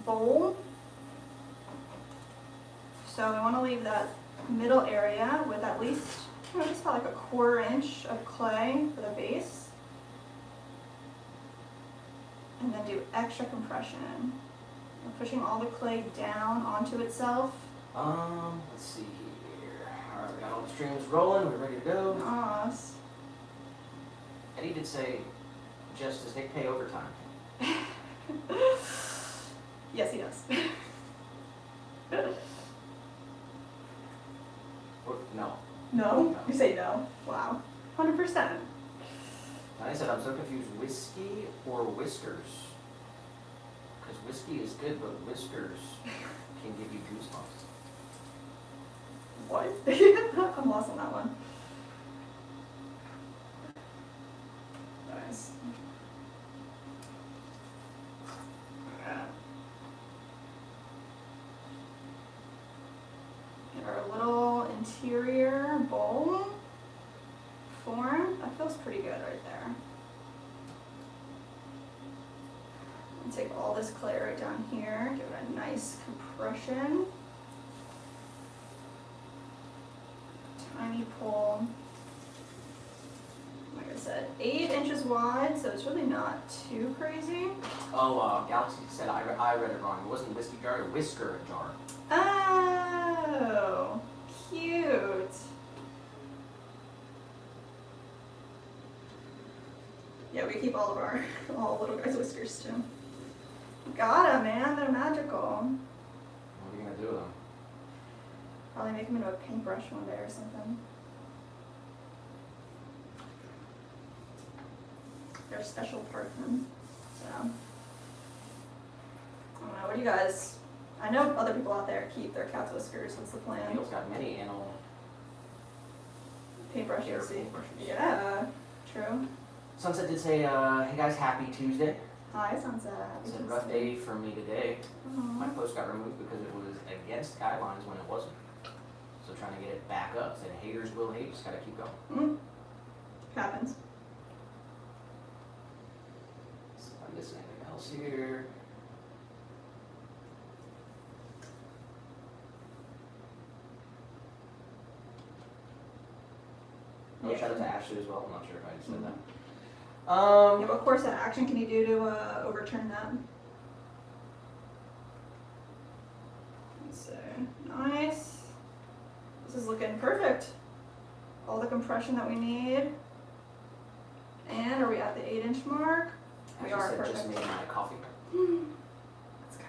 bowl. So we want to leave that middle area with at least, just about like a 1/4 inch of clay for the base. And then do extra compression. We're pushing all the clay down onto itself. Let's see here. Alright, we got all the streams rolling, we're ready to go. Nice. Eddie did say, Jess, does Nick pay overtime? Yes, he does. No. No? You say no? Wow. 100%. I said I'm so confused, whiskey or whiskers? Because whiskey is good, but whiskers can give you goosebumps. What? I'm lost on that one. Nice. Get our little interior bowl form. That feels pretty good right there. And take all this clay right down here, give it a nice compression. Tiny pull. Like I said, 8 inches wide, so it's really not too crazy. Oh, Galaxy said I read it wrong. It wasn't whiskey jar, it whisker jar. Oh, cute. Yeah, we keep all of our little guys' whiskers too. Got 'em, man. They're magical. What are you gonna do with them? Probably make them into a paintbrush one day or something. They're special parfum, so. I don't know, what do you guys, I know other people out there keep their cat's whiskers. What's the plan? Neil's got many animal Paintbrushes. hair paintbrushes. Yeah, true. Sunset did say, hey guys, happy Tuesday. Hi, Sunset. It's a rough day for me today. My Aw. post got removed because it was against guidelines when it wasn't. So trying to get it back up. Said haters will hate, just gotta keep going. Happens. So if I miss anything else here. Oh, Yeah. shout out to Ashley as well. I'm not sure if I said that. Yeah, what course of action can you do to overturn that? Let's see. Nice. This is looking perfect. All the compression that we need. And are we at the 8-inch mark? We Ashley are said perfect. just made my coffee. Let's go.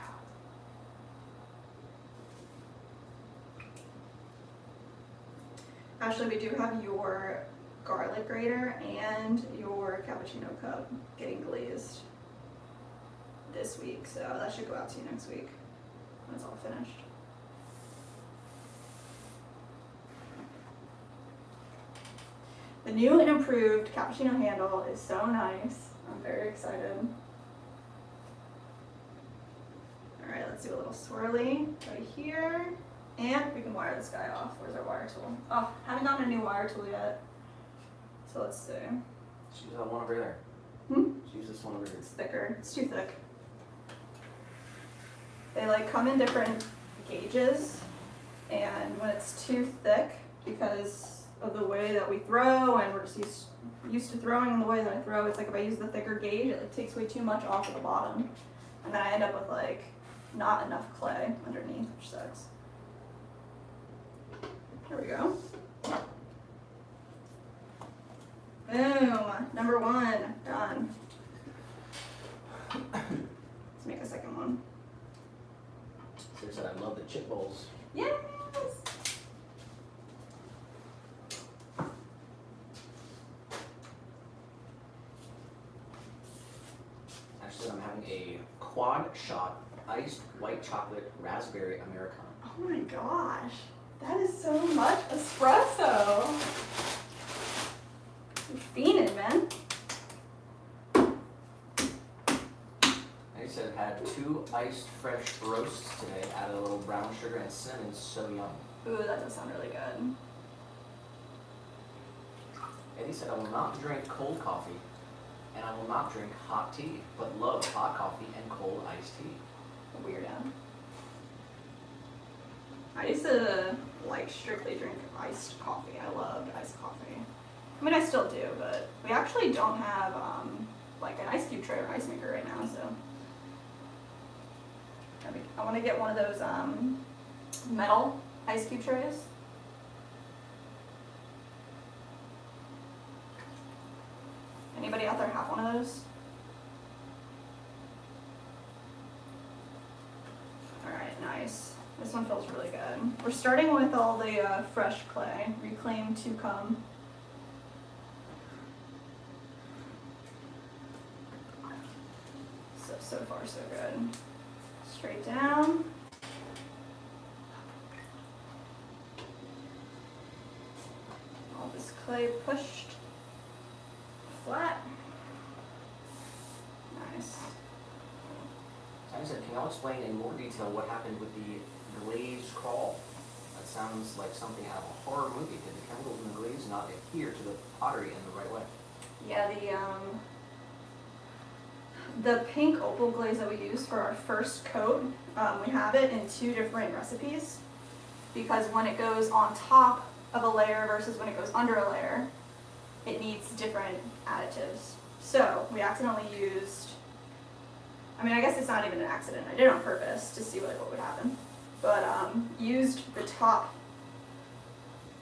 Actually, we do have your garlic grater and your cappuccino cup getting glazed this week, so that should go out to you next week when it's all finished. The new and improved cappuccino handle is so nice. I'm very excited. Alright, let's do a little swirly right here. And we can wire this guy off. Where's our wire tool? Oh, haven't gotten a new wire tool yet. So let's see. She's the one over there. She's this one over here. It's thicker. It's too thick. They like come in different gauges, and when it's too thick, because of the way that we throw, and we're just used to throwing in the way that I throw, it's like if I use the thicker gauge, it like, takes way too much off of the bottom, and then I end up with like not enough clay underneath, which sucks. There we go. Boom. Number 1 done. Let's make a second one. Sarah said I love the chip bowls. Yes. Actually, I'm having a quad shot iced white chocolate raspberry Americano. Oh my gosh. That is so much espresso. You're fiending, man. I said had 2 iced fresh roasts today. Added a little brown sugar and cinnamon. So yum. Ooh, that does sound really good. Eddie said I will not drink cold coffee, and I will not drink hot tea, but love hot coffee and cold iced tea. weirdo. I used to like strictly drink iced coffee. I loved iced coffee. I mean, I still do, but we actually don't have like an ice cube tray or ice maker right now, so I want to get one of those metal ice cube trays. Anybody out there have one of those? Alright, nice. This one feels really good. We're starting with all the fresh clay, Reclaim to Come. So far so good. Straight down. All this clay pushed flat. Nice. I said, can y'all explain in more detail what happened with the glazed crawl? That sounds like something out of a horror movie. Did the chemicals in the glaze not adhere to the pottery in the right way? Yeah, the pink opal glaze that we use for our first coat, we have it in 2 different recipes because when it goes on top of a layer versus when it goes under a layer, it needs different additives. So we accidentally used, I mean, I guess it's not even an accident. I did it on purpose to see what would happen. But used the top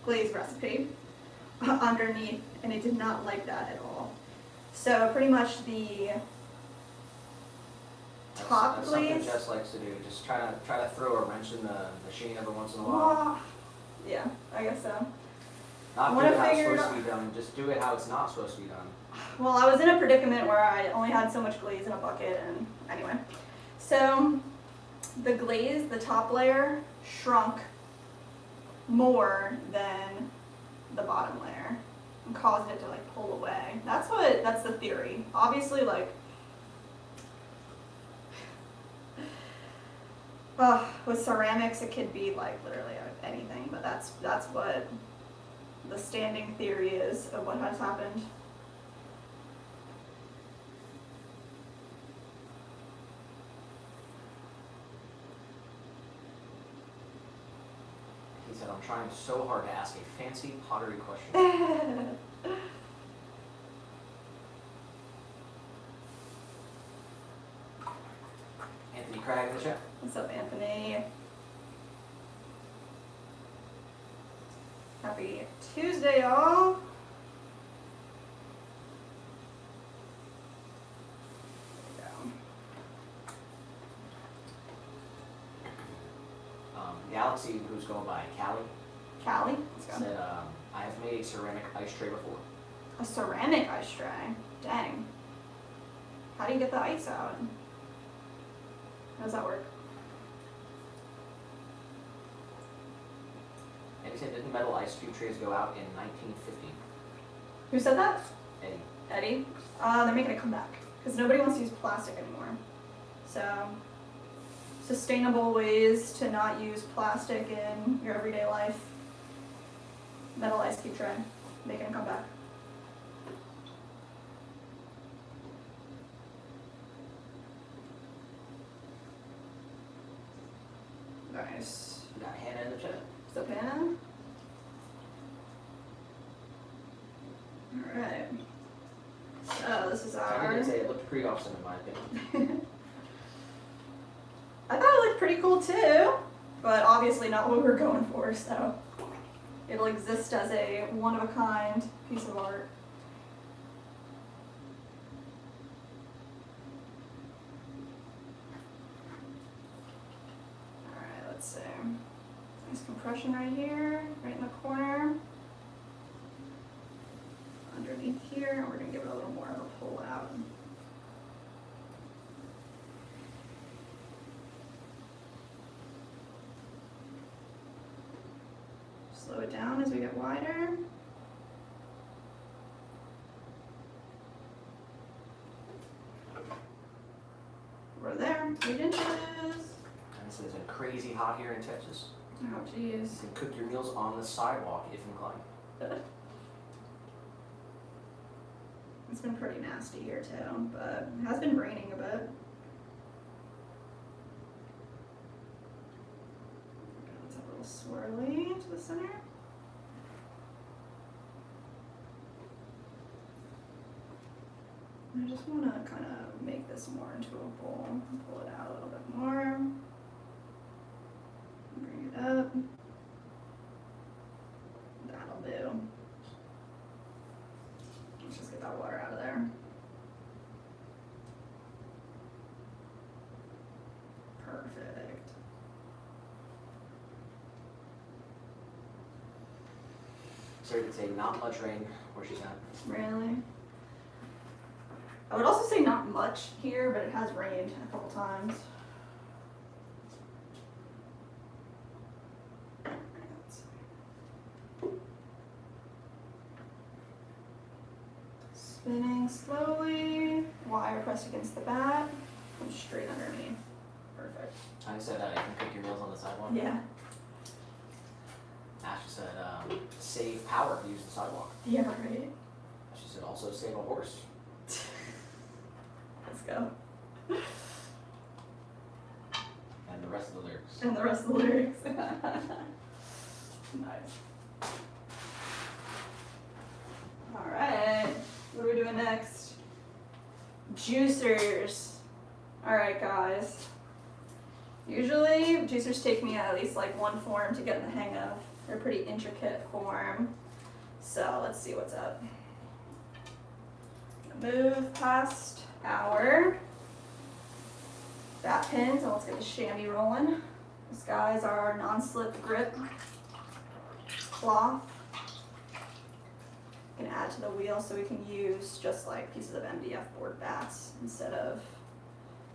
glaze recipe underneath, and it did not like that at all. So pretty much the top That's glaze. something Jess likes to do. Just try to throw a wrench in the machine every once in a while. Ah, yeah, I guess so. Not do wanna it how it's figure it supposed to be done. Just do it how it's not supposed to be done. Well, I was in a predicament where I only had so much glaze in a bucket, and anyway. So the glaze, the top layer, shrunk more than the bottom layer and caused it to like pull away. That's the theory. Obviously, like, with ceramics, it could be like literally anything, but that's what the standing theory is of what has happened. He said, I'm trying so hard to ask a fancy pottery question. Anthony Craig in the chat. What's up, Anthony? Happy Tuesday, y'all. There we go. Galaxy, who's going by Callie, Callie, let's go. said, I have made a ceramic ice tray before. A ceramic ice tray. Dang. How do you get the ice out? How does that work? And he said, didn't metal ice cube trays go out in 1950? Who said that? Eddie. Eddie? They're making a comeback because nobody wants to use plastic anymore. So, sustainable ways to not use plastic in your everyday life. Metal ice cube tray, making a comeback. Nice. We got Hannah in the chat. So, Hannah? Alright. So, this is I our... did say it looked pretty awesome in my opinion. I thought it looked pretty cool too, but obviously not what we're going for, so it'll exist as a one-of-a-kind piece of art. Alright, let's see. Nice compression right here, right in the corner. Underneath here, we're going to give it a little more of a pull out. Slow it down as we get wider. We're there, 8 inches. And it says, it's crazy hot here in Texas. Oh, jeez. You can cook your meals on the sidewalk if inclined. It's been pretty nasty here too, but it has been raining a bit. swirly to the center. I just want to kind of make this more into a bowl. Pull it out a little bit more. Bring it up. That'll do. Let's just get that water out of there. Perfect. So you could say not much rain where she's at. Really? I would also say not much here, but it has rained a couple times. Spinning slowly, wire pressed against the bat, and straight underneath. Perfect. I said you can cook your meals on the sidewalk. Yeah. Ashley said save power, use the sidewalk. Yeah, right. She said also save a horse. Let's go. And the rest of the lyrics. And the rest of the lyrics. Nice. Alright, what are we doing next? Juicers. Alright guys. Usually juicers take me at least like one form to get in the hang of. They're a pretty intricate form. So let's see what's up. Move past our bat pins and let's get the chamois rolling. These guys are non-slip grip cloth. You can add to the wheel so we can use just like pieces of MDF board bats instead of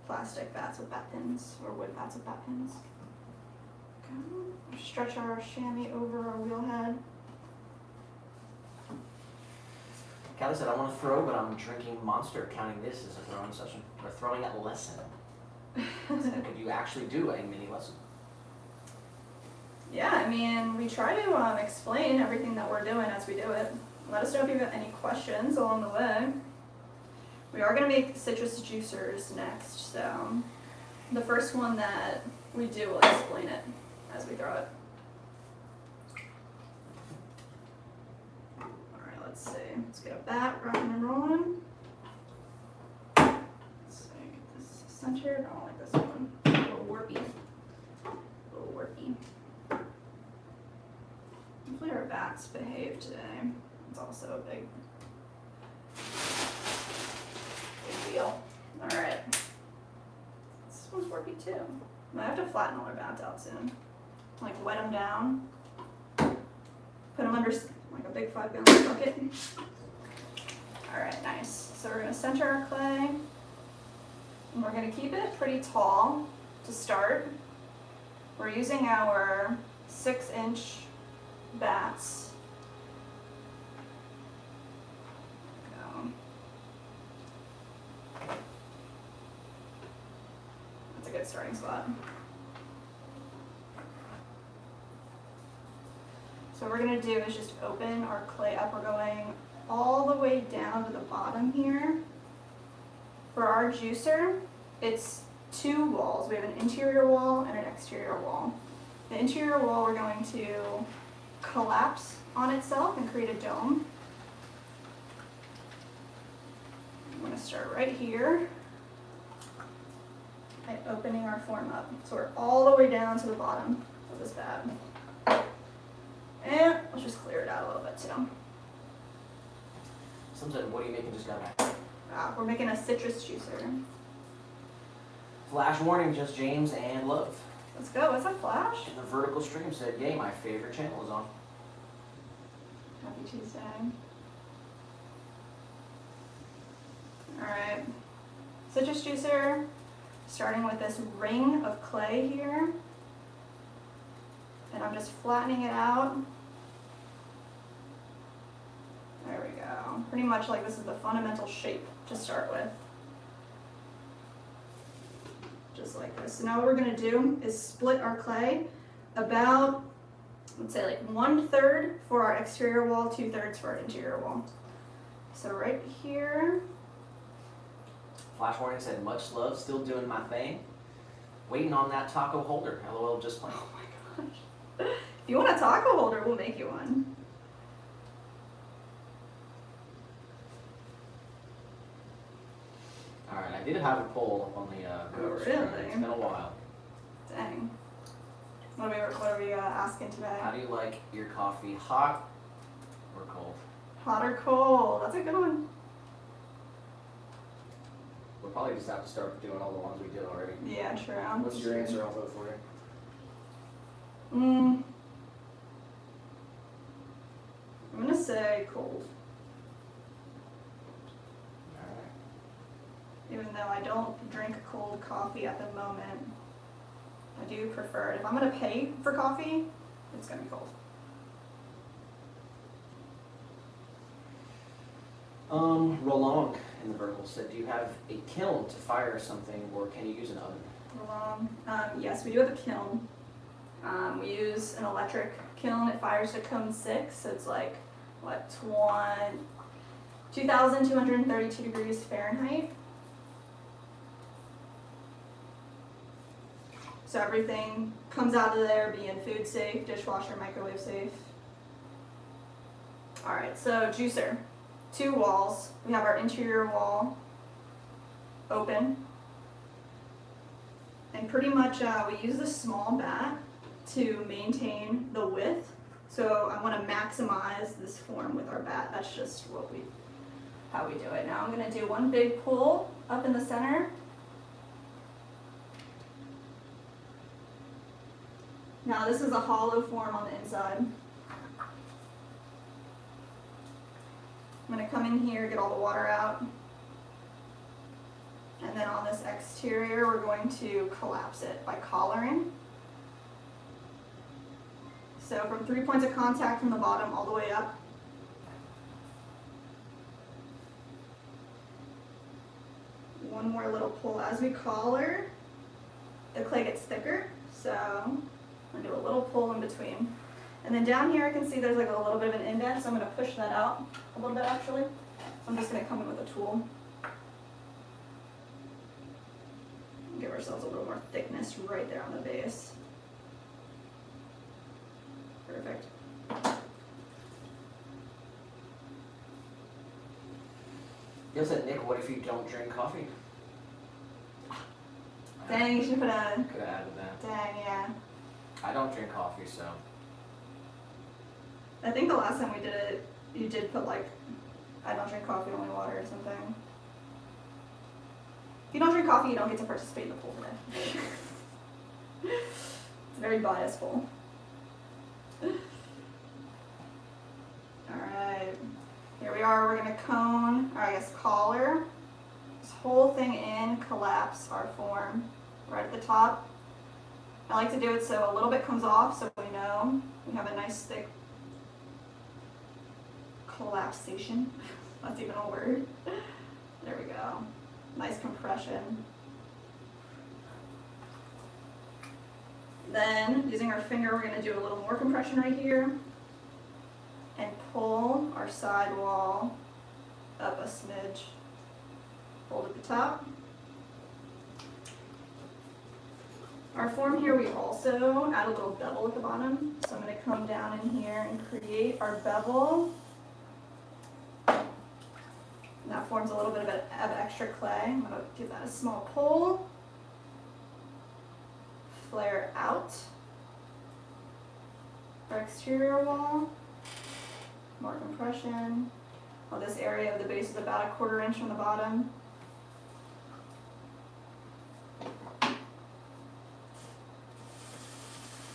plastic bats with bat pins or wood bats with bat pins. Okay. Stretch our chamois over our wheel head. Callie said, I want to throw, but I'm drinking Monster, counting this as a throwing session. Or throwing at lesson. So could you actually do a mini lesson? Yeah, I mean, we try to explain everything that we're doing as we do it. Let us know if you have any questions along the way. We are going to make citrus juicers next, so the first one that we do will explain it as we throw it. Alright, let's see. Let's get a bat rocking and rolling. Let's see, get this centered. I don't like this one. A little warpy. A little warpy. Hopefully our bats behave today. It's also a big deal. Alright. This one's warpy too. I have to flatten all our bats out soon. Like wet them down. Put them under like a big 5-gallon bucket. Alright, nice. So we're going to center our clay. And we're going to keep it pretty tall to start. We're using our 6-inch bats. That's a good starting spot. So what we're going to do is just open our clay up. We're going all the way down to the bottom here. For our juicer, it's 2 walls. We have an interior wall and an exterior wall. The interior wall we're going to collapse on itself and create a dome. I'm going to start right here by opening our form up. So we're all the way down to the bottom of this bat. And let's just clear it out a little bit too. Some said, what are you making? Just got back. We're making a citrus juicer. Flash warning, just James and Love. Let's go. What's that flash? The vertical stream said, yay, my favorite channel is on. Happy Tuesday. Alright. Citrus juicer. Starting with this ring of clay here. And I'm just flattening it out. There we go. Pretty much like this is the fundamental shape to start with. Just like this. So now what we're going to do is split our clay about, let's say like 1/3 for our exterior wall, 2/3 for our interior wall. So right here. Flash warning said, much love, still doing my thing. Waiting on that taco holder. LOL, just playing. Oh my gosh. If you want a taco holder, we'll make you one. Alright, I did have a poll up on the Google screen. Really? It's been a while. Dang. What are we asking today? How do you like your coffee, hot or cold? Hot or cold? That's a good one. We'll probably just have to start doing all the ones we did already. Yeah, true. What's your answer? I'll vote for you. I'm gonna say cold. Alright. Even though I don't drink cold coffee at the moment, I do prefer it. If I'm gonna pay for coffee, it's gonna be cold. Roland in the vertical said, do you have a kiln to fire something, or can you use an oven? Yes, we do have a kiln. We use an electric kiln. It fires to cone 6, so it's like, what, 2,232 degrees Fahrenheit. So everything comes out of there being food safe, dishwasher, microwave safe. Alright, so juicer. 2 walls. We have our interior wall open. And pretty much we use this small bat to maintain the width. So I want to maximize this form with our bat. That's just how we do it. Now I'm going to do one big pull up in the center. Now this is a hollow form on the inside. I'm going to come in here, get all the water out. And then on this exterior, we're going to collapse it by collaring. So from 3 points of contact from the bottom all the way up. One more little pull. As we collar, the clay gets thicker. So I'm going to do a little pull in between. And then down here I can see there's like a little bit of an indent, so I'm going to push that out a little bit actually. So I'm just going to come in with a tool. Give ourselves a little more thickness right there on the base. Perfect. You said, Nick, what if you don't drink coffee? Dang, you should put a... Could have added that. Dang, yeah. I don't drink coffee, so. I think the last time we did it, you did put like, I don't drink coffee, only water or something. If you don't drink coffee, you don't get to participate in the poll today. It's very biasful. Alright, here we are, we're gonna cone, or I guess collar this whole thing in, collapse our form right at the top. I like to do it so a little bit comes off so we know we have a nice thick collapsation. That's even a word. There we go. Nice compression. Then, using our finger, we're going to do a little more compression right here and pull our side wall up a smidge. Hold at the top. Our form here, we also add a little bevel at the bottom. So I'm going to come down in here and create our bevel. And that forms a little bit of extra clay. I'm going to give that a small pull. Flare out our exterior wall. More compression. Well, this area of the base is about 1/4 inch from the bottom.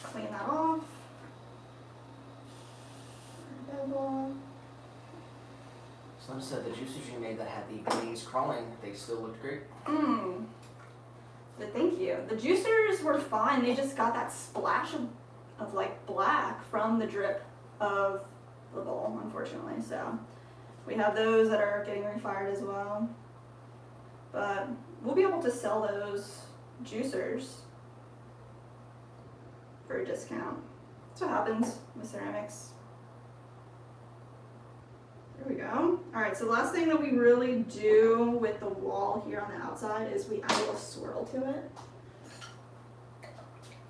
Clean that off. Bevel. Slim said the juices you made that had the glaze crawling, they still looked great. But thank you. The juicers were fine. They just got that splash of like black from the drip of the bowl, unfortunately. So we have those that are getting refired as well. But we'll be able to sell those juicers for a discount. That's what happens with ceramics. There we go. Alright, so the last thing that we really do with the wall here on the outside is we add a little swirl to it.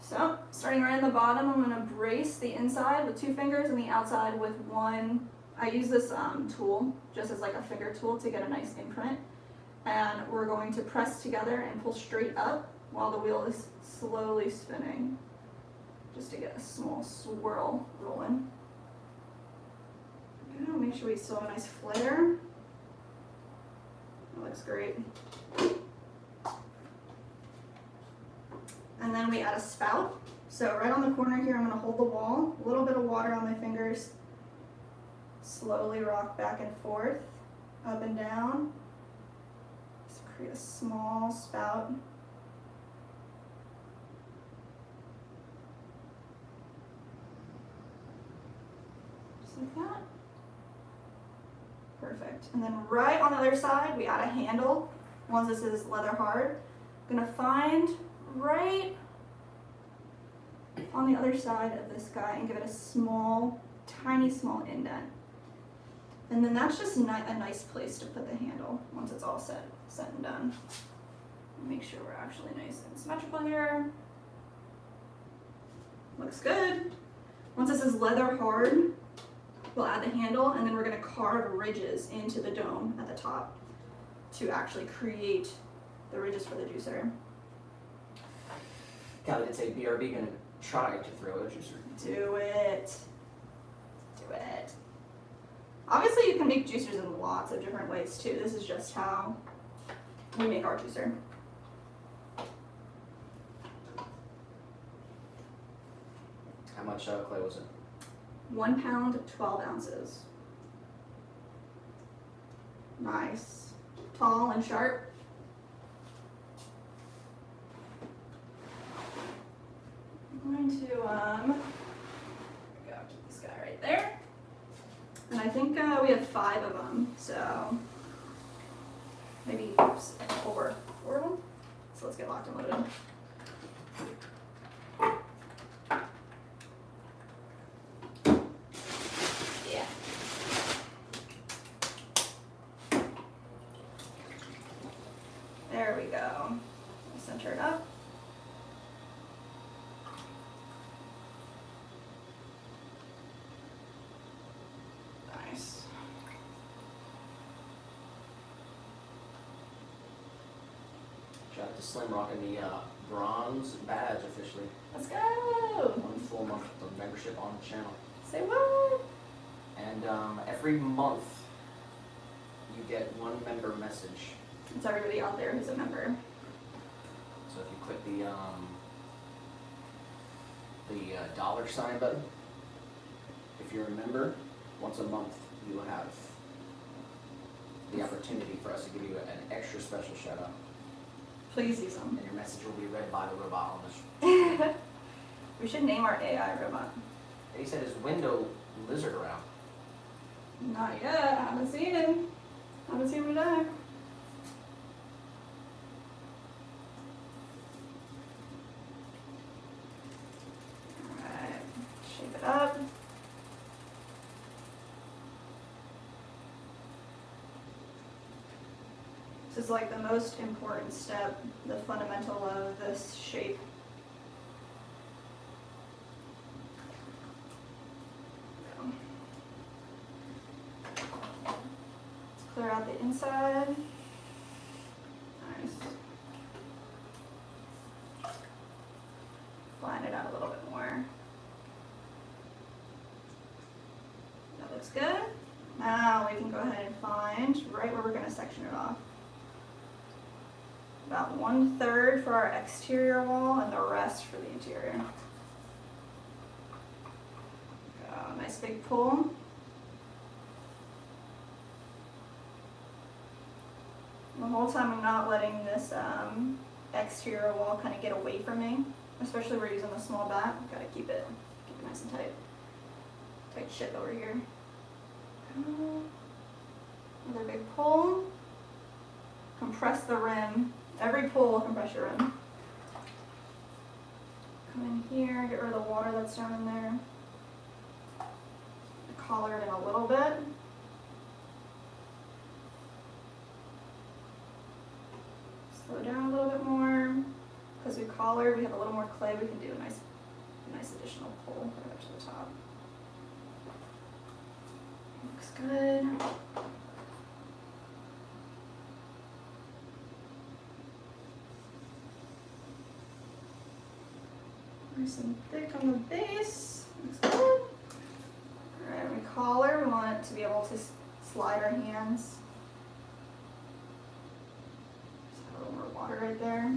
So, starting right in the bottom, I'm gonna brace the inside with 2 fingers and the outside with 1. I use this tool just as like a finger tool to get a nice imprint. And we're going to press together and pull straight up while the wheel is slowly spinning, just to get a small swirl rolling. Good, make sure we still have a nice flare. That looks great. And then we add a spout. So right on the corner here, I'm gonna hold the wall, a little bit of water on my fingers, slowly rock back and forth, up and down. Just create a small spout. Just like that. Perfect. And then right on the other side, we add a handle. Once this is leather hard, I'm gonna find right on the other side of this guy and give it a small, tiny small indent. And then that's just a nice place to put the handle once it's all said and done. Make sure we're actually nice and symmetrical here. Looks good. Once this is leather hard, we'll add the handle and then we're gonna carve ridges into the dome at the top to actually create the ridges for the juicer. Callie did say BRB gonna try to throw a juicer. Do it. Do it. Obviously you can make juicers in lots of different ways too. This is just how we make our juicer. How much clay was it? 1 pound, 12 ounces. Nice. Tall and sharp. I'm going to, there we go, keep this guy right there. And I think we have 5 of them, so maybe 4 of them. So let's get locked and loaded. Yeah. There we go. Center it up. Nice. Shout out to Slim rocking the bronze badge officially. Let's go. 1 full month of membership on the channel. Say what? And every month you get 1 member message. It's everybody out there who's a member. So if you click the $sign button, if you're a member, once a month you will have the opportunity for us to give you an extra special shout out. Please use them. And your message will be read by the robot on this. We should name our AI robot. And he said his window lizard around. Not yet. Haven't seen him. Haven't seen him today. Alright. Shape it up. This is like the most important step, the fundamental of this shape. Let's clear out the inside. Nice. Flatten it out a little bit more. That looks good. Now we can go ahead and find right where we're going to section it off. About 1/3 for our exterior wall and the rest for the interior. Nice big pull. The whole time I'm not letting this exterior wall kind of get away from me, especially we're using the small bat. Gotta keep it nice and tight. Tight ship over here. Another big pull. Compress the rim. Every pull will compress your rim. Come in here, get rid of the water that's down in there. Collar it in a little bit. Slow down a little bit more because we collar, we have a little more clay, we can do a nice additional pull right up to the top. Looks good. Nice and thick on the base. Looks good. Alright, we collar, we want it to be able to slide our hands. Just have a little more water right there.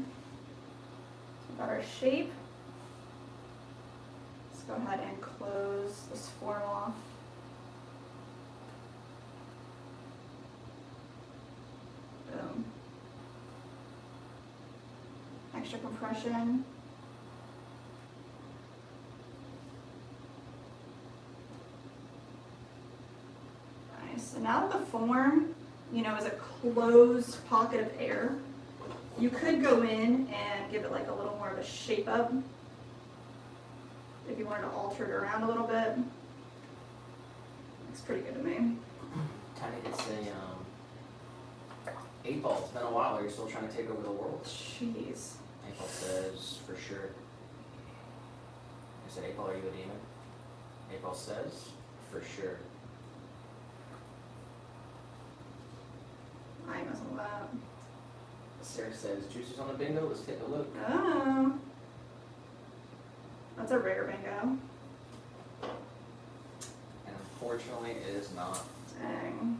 So we got our shape. Let's go ahead and close this form off. Boom. Extra compression. Nice. So now that the form, you know, is a closed pocket of air, you could go in and give it like a little more of a shape up. If you wanted to alter it around a little bit. Looks pretty good to me. Tiny could say, 8 Ball, it's been a while, are you still trying to take over the world? Jeez. 8 Ball says, for sure. I said, 8 Ball, are you a demon? 8 Ball says, for sure. I ain't messing with that. Sarah says, juices on the bingo, let's take a look. Oh. That's a rare bingo. And unfortunately, it is not. Dang.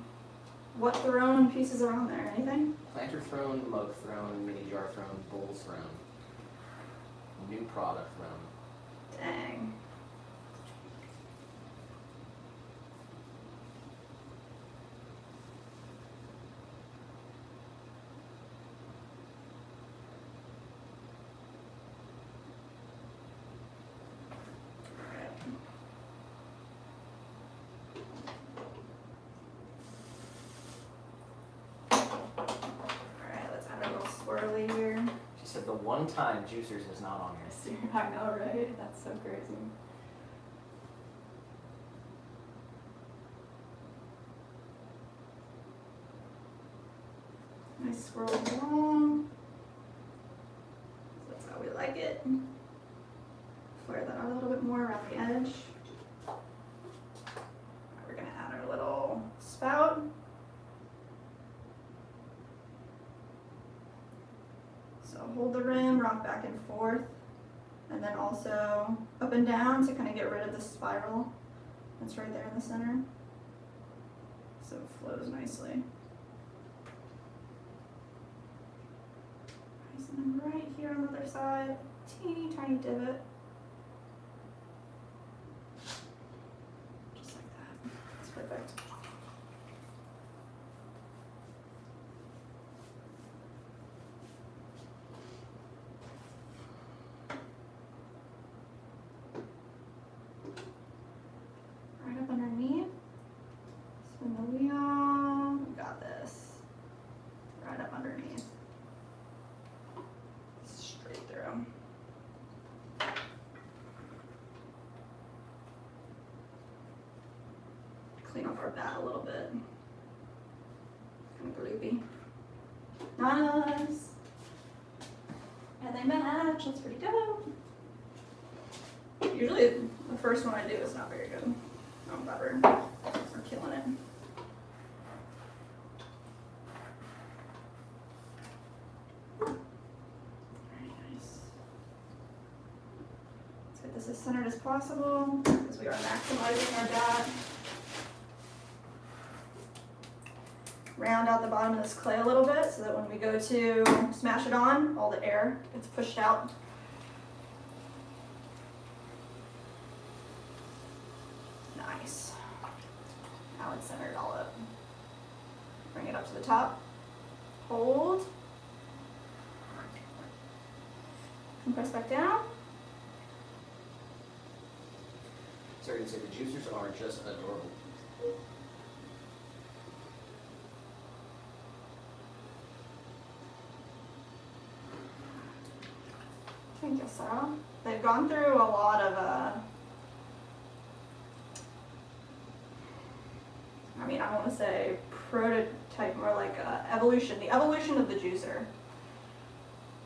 What thrown pieces are on there? Anything? Planter thrown, mug thrown, mini jar thrown, bowl thrown. New product thrown. Dang. Alright, let's add a little swirly here. She said the one time Juicers is not on here. I know, right? That's so crazy. Nice swirl along. That's how we like it. Flare that out a little bit more around the edge. We're gonna add our little spout. So hold the rim, rock back and forth, and then also up and down to kind of get rid of the spiral that's right there in the center. So it flows nicely. Nice, and then right here on the other side, teeny tiny divot. Just like that. That's perfect. Right up underneath. Spin the wheel. We got this. Right up underneath. Straight through. Clean off our bat a little bit. Kind of gloopy. Nice. And they match. That's pretty dope. Usually the first one I do is not very good. I'm glad we're killing it. Very nice. Let's get this as centered as possible because we are maximizing our bat. Round out the bottom of this clay a little bit so that when we go to smash it on, all the air gets pushed out. Nice. Now it's centered all up. Bring it up to the top. Hold. Compress back down. Sarah can say the Juicers are just adorable. Thank you, Sarah. They've gone through a lot of, I mean, I want to say prototype, more like evolution, the evolution of the juicer.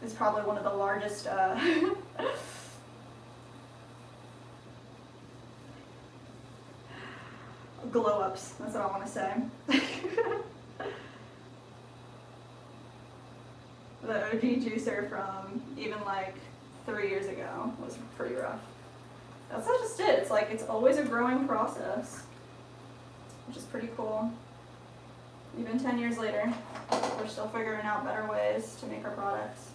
is probably one of the largest glow ups. That's what I want to say. The OG juicer from even like 3 years ago was pretty rough. That's not just it. It's like it's always a growing process, which is pretty cool. Even 10 years later, we're still figuring out better ways to make our products.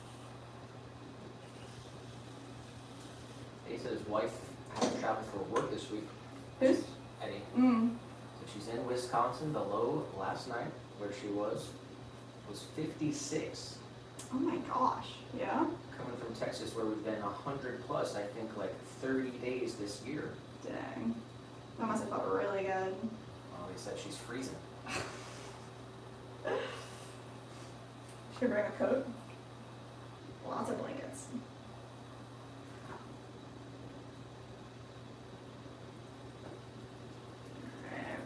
Eddie said his wife had to travel for work this week. Who's? Eddie. Mm. So she's in Wisconsin. The low last night, where she was 56. Oh my gosh. Yeah? Coming from Texas, where we've been 100 plus, I think like 30 days this year. Dang. That must have felt really good. Well, they said she's freezing. Should bring a coat. Lots of blankets. Alright.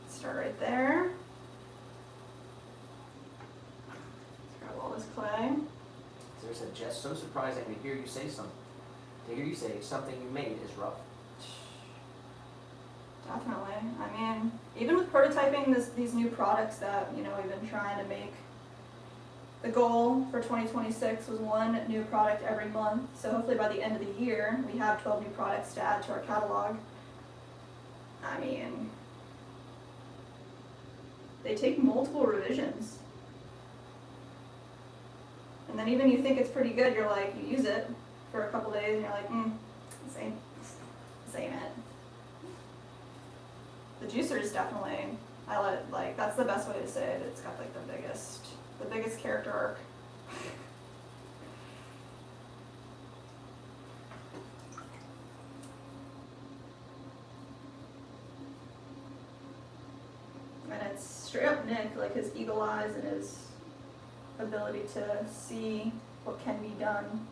Start right there. Let's grab all this clay. Sarah said, Jess, so surprising to hear you say something. To hear you say something you made is rough. Definitely. I mean, even with prototyping these new products that, you know, we've been trying to make, the goal for 2026 was 1 new product every month. So hopefully by the end of the year, we have 12 new products to add to our catalog. I mean, they take multiple revisions. And then even you think it's pretty good, you're like, you use it for a couple days and you're like, this ain't it. The juicer is definitely, that's the best way to say it. It's got like the biggest character arc. And it's straight up Nick, like his eagle eyes and his ability to see what can be done,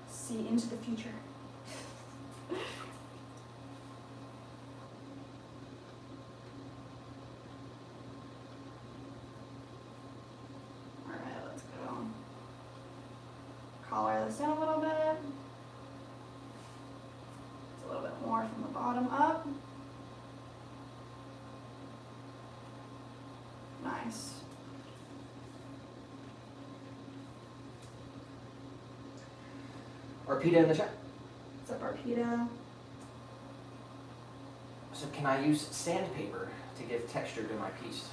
see into the future. Collar this down a little bit. It's a little bit more from the bottom up. Nice. Arpita in the chat. What's up, Arpita? So can I use sandpaper to give texture to my piece?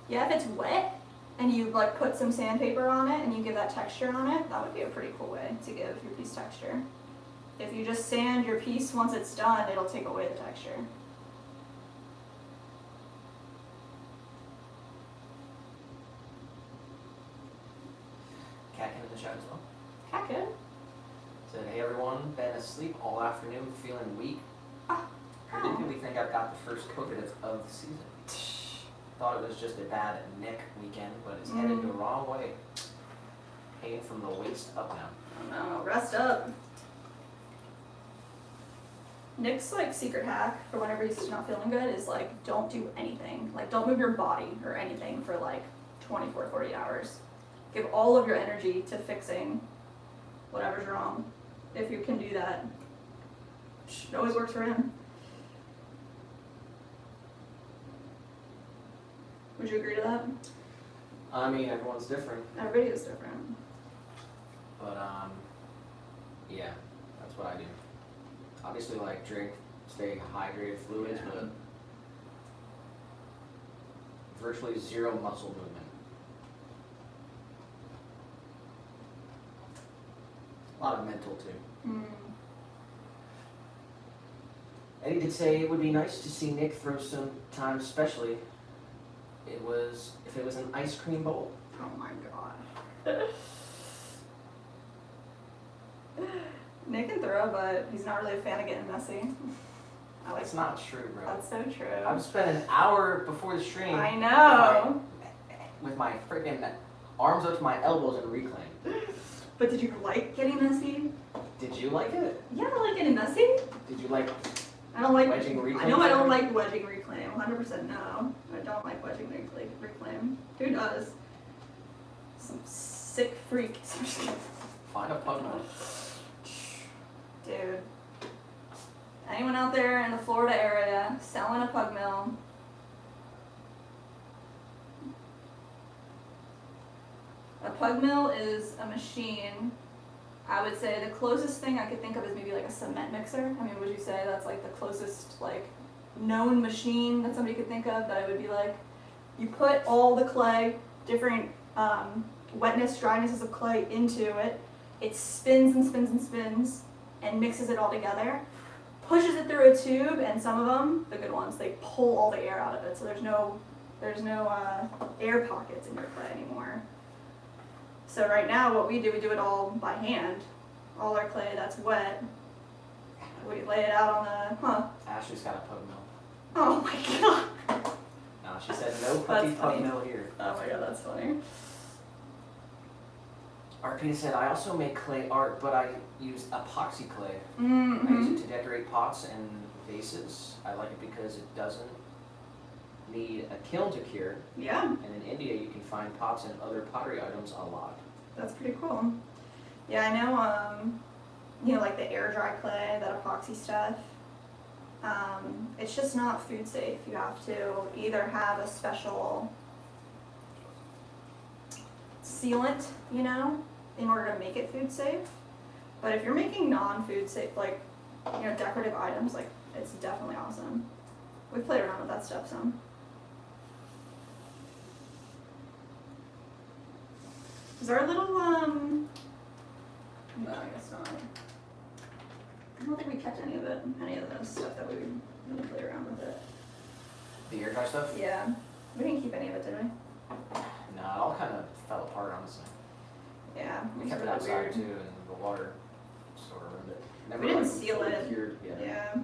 Yeah, if it's wet and you like put some sandpaper on it and you give that texture on it, that would be a pretty cool way to give your piece texture. If you just sand your piece once it's done, it'll take away the texture. Catkin in the chat as well. Cat good. Said, hey everyone, been asleep all afternoon, feeling weak. Oh. Predictably think I've got the first COVID of the season. Thought it was just a bad Nick weekend, but it's headed the wrong way. Pain from the waist up now. Oh no, rest up. Nick's like secret hack for whenever he's not feeling good is like don't do anything. Like don't move your body or anything for like 24, 40 hours. Give all of your energy to fixing whatever's wrong. If you can do that. It always works for him. Would you agree to that? I mean, everyone's different, Everybody is different. but yeah, that's what I do. Obviously, like drink, stay hydrated, fluids, Yeah. but virtually zero muscle movement. A lot of mental too. Eddie did say it would be nice to see Nick throw some time, especially if it was an ice cream bowl. Oh my god. Nick can throw, but he's not really a fan of getting messy. That's not true, bro. That's so true. I've spent an hour before the stream. I know. With my freaking arms up to my elbows and reclaim. But did you like getting messy? Did you like it? Yeah, I like getting messy. Did you like I don't like wedging reclaim? I know I don't like wedging reclaim. 100% no. I don't like wedging reclaim. Who does? some sick freak. Find a pug mill. Dude. Anyone out there in the Florida area selling a pug mill? A pug mill is a machine. I would say the closest thing I could think of is maybe like a cement mixer. I mean, would you say that's like the closest like known machine that somebody could think of that it would be like? You put all the clay, different wetness, drynesses of clay into it. It spins and spins and spins and mixes it all together. Pushes it through a tube, and some of them, the good ones, they pull all the air out of it. So there's no air pockets in your clay anymore. So right now, what we do it all by hand. All our clay that's wet, we lay it out on the, Ashley's got a pug mill. Oh my god. No, she said no puppy That's pug funny. mill here. Oh my god, that's funny. RP said, I also make clay art, but I use epoxy clay. I Mm-hmm. use it to decorate pots and vases. I like it because it doesn't need a kiln to cure. Yeah, And in India, you can find pots and other pottery items a lot. that's pretty cool. Yeah, I know, you know, like the air dry clay, that epoxy stuff. It's just not food safe. You have to either have a special sealant, you know, in order to make it food safe. But if you're making non-food safe, like, you know, decorative items, like, it's definitely awesome. We played around with that stuff some. Is our little, no, I guess not. I don't think we kept any of it, any of the stuff that we really played around with it. The air dry stuff? Yeah, we didn't keep any of it, did we? No, it all kind of fell apart, honestly. Yeah, We was kept it really outside weird. too, and the water sort of ruined it. Never We didn't like seal fully it. cured, yeah. Yeah.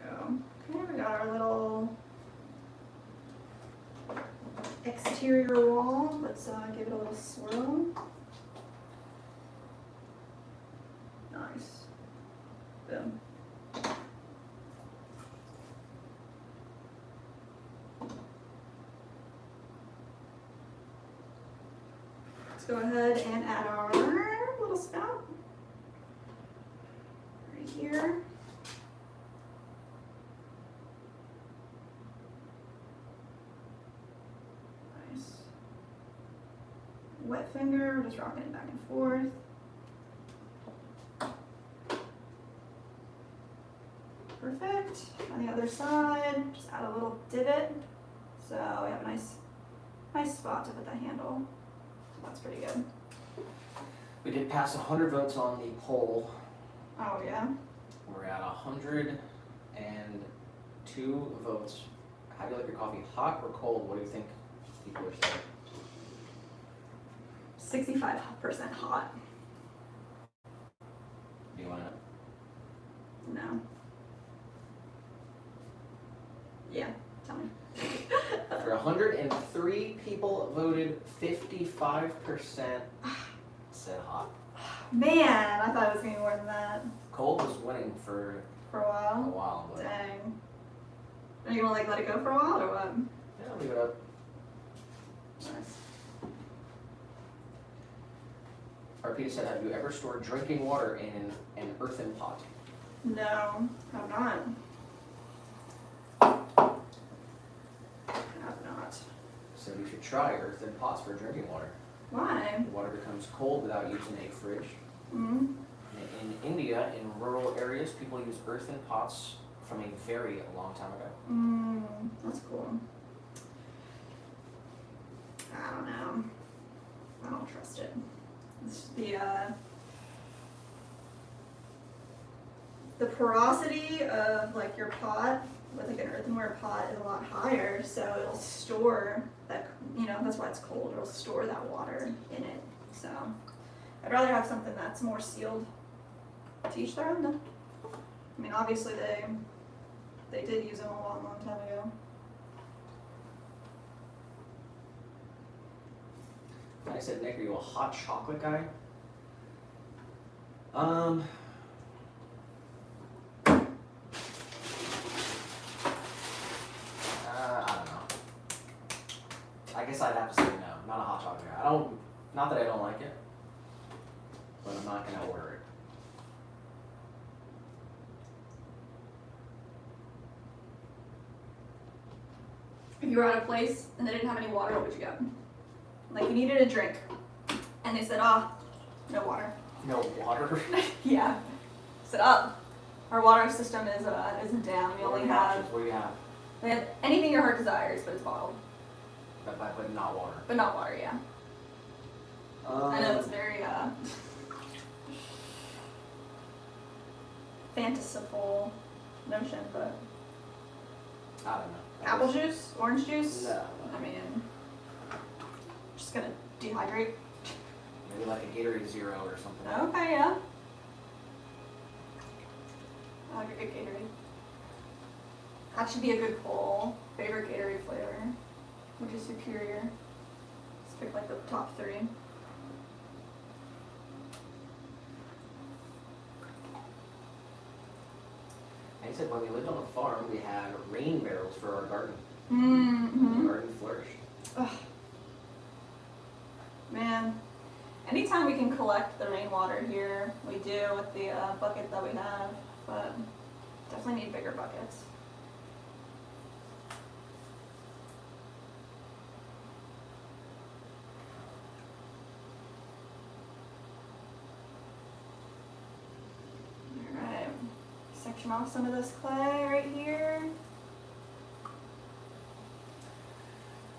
Go. Okay, we got our little exterior wall. Let's give it a little swirl. Nice. Boom. Let's go ahead and add our little spout right here. Nice. Wet finger, just rocking it back and forth. Perfect. On the other side, just add a little divot. So we have a nice spot to put the handle. That's pretty good. We did pass 100 votes on the poll. Oh yeah? We're at 102 votes. How do you like your coffee, hot or cold? What do you think people are saying? 65% hot. Do you want to? No. Yeah, tell me. For 103 people voted, 55% said hot. Man, I thought it was gonna be more than that Cold was winning for for a a while. while, but Dang. Are you gonna like let it go for a while or what? yeah, leave it up. Nice. RP said, have you ever stored drinking water in an earthen pot? No, have not. Have not. So you should try earthen pots for drinking water. Why? The water becomes cold without using a fridge. Mm. In India, in rural areas, people use earthen pots from a very long time ago. That's cool. I don't know. I don't trust it. It's the porosity of like your pot with like an earthenware pot is a lot higher, so it'll store that, you know, that's why it's cold. It'll store that water in it. So I'd rather have something that's more sealed. To each their own, though. I mean, obviously they did use them a long, long time ago. I said, Nick, are you a hot chocolate guy? I don't know. I guess I'd have to say no. Not a hot chocolate guy. I don't. Not that I don't like it, but I'm not gonna order it. If you were at a place and they didn't have any water, what would you get? Like you needed a drink, and they said, "Ah, no water." No water. Yeah. Said, "Oh, our water system is down. We only have What do you have? they have anything your heart desires, but it's bottled, But not water. but not water." Yeah. I know it's very fantastical notion, but I don't know. apple juice, orange juice. No. I mean, just gonna dehydrate. Maybe like a Gatorade Zero or something. Okay, yeah. I like a good Gatorade. That should be a good poll. Favorite Gatorade flavor. Which is superior? Let's pick like the top 3. And he said when we lived on a farm, we had rain barrels for our garden. The Mm-hmm. garden flourished. Ugh. Man, anytime we can collect the rainwater here, we do with the bucket that we have, but definitely need bigger buckets. Alright, section off some of this clay right here.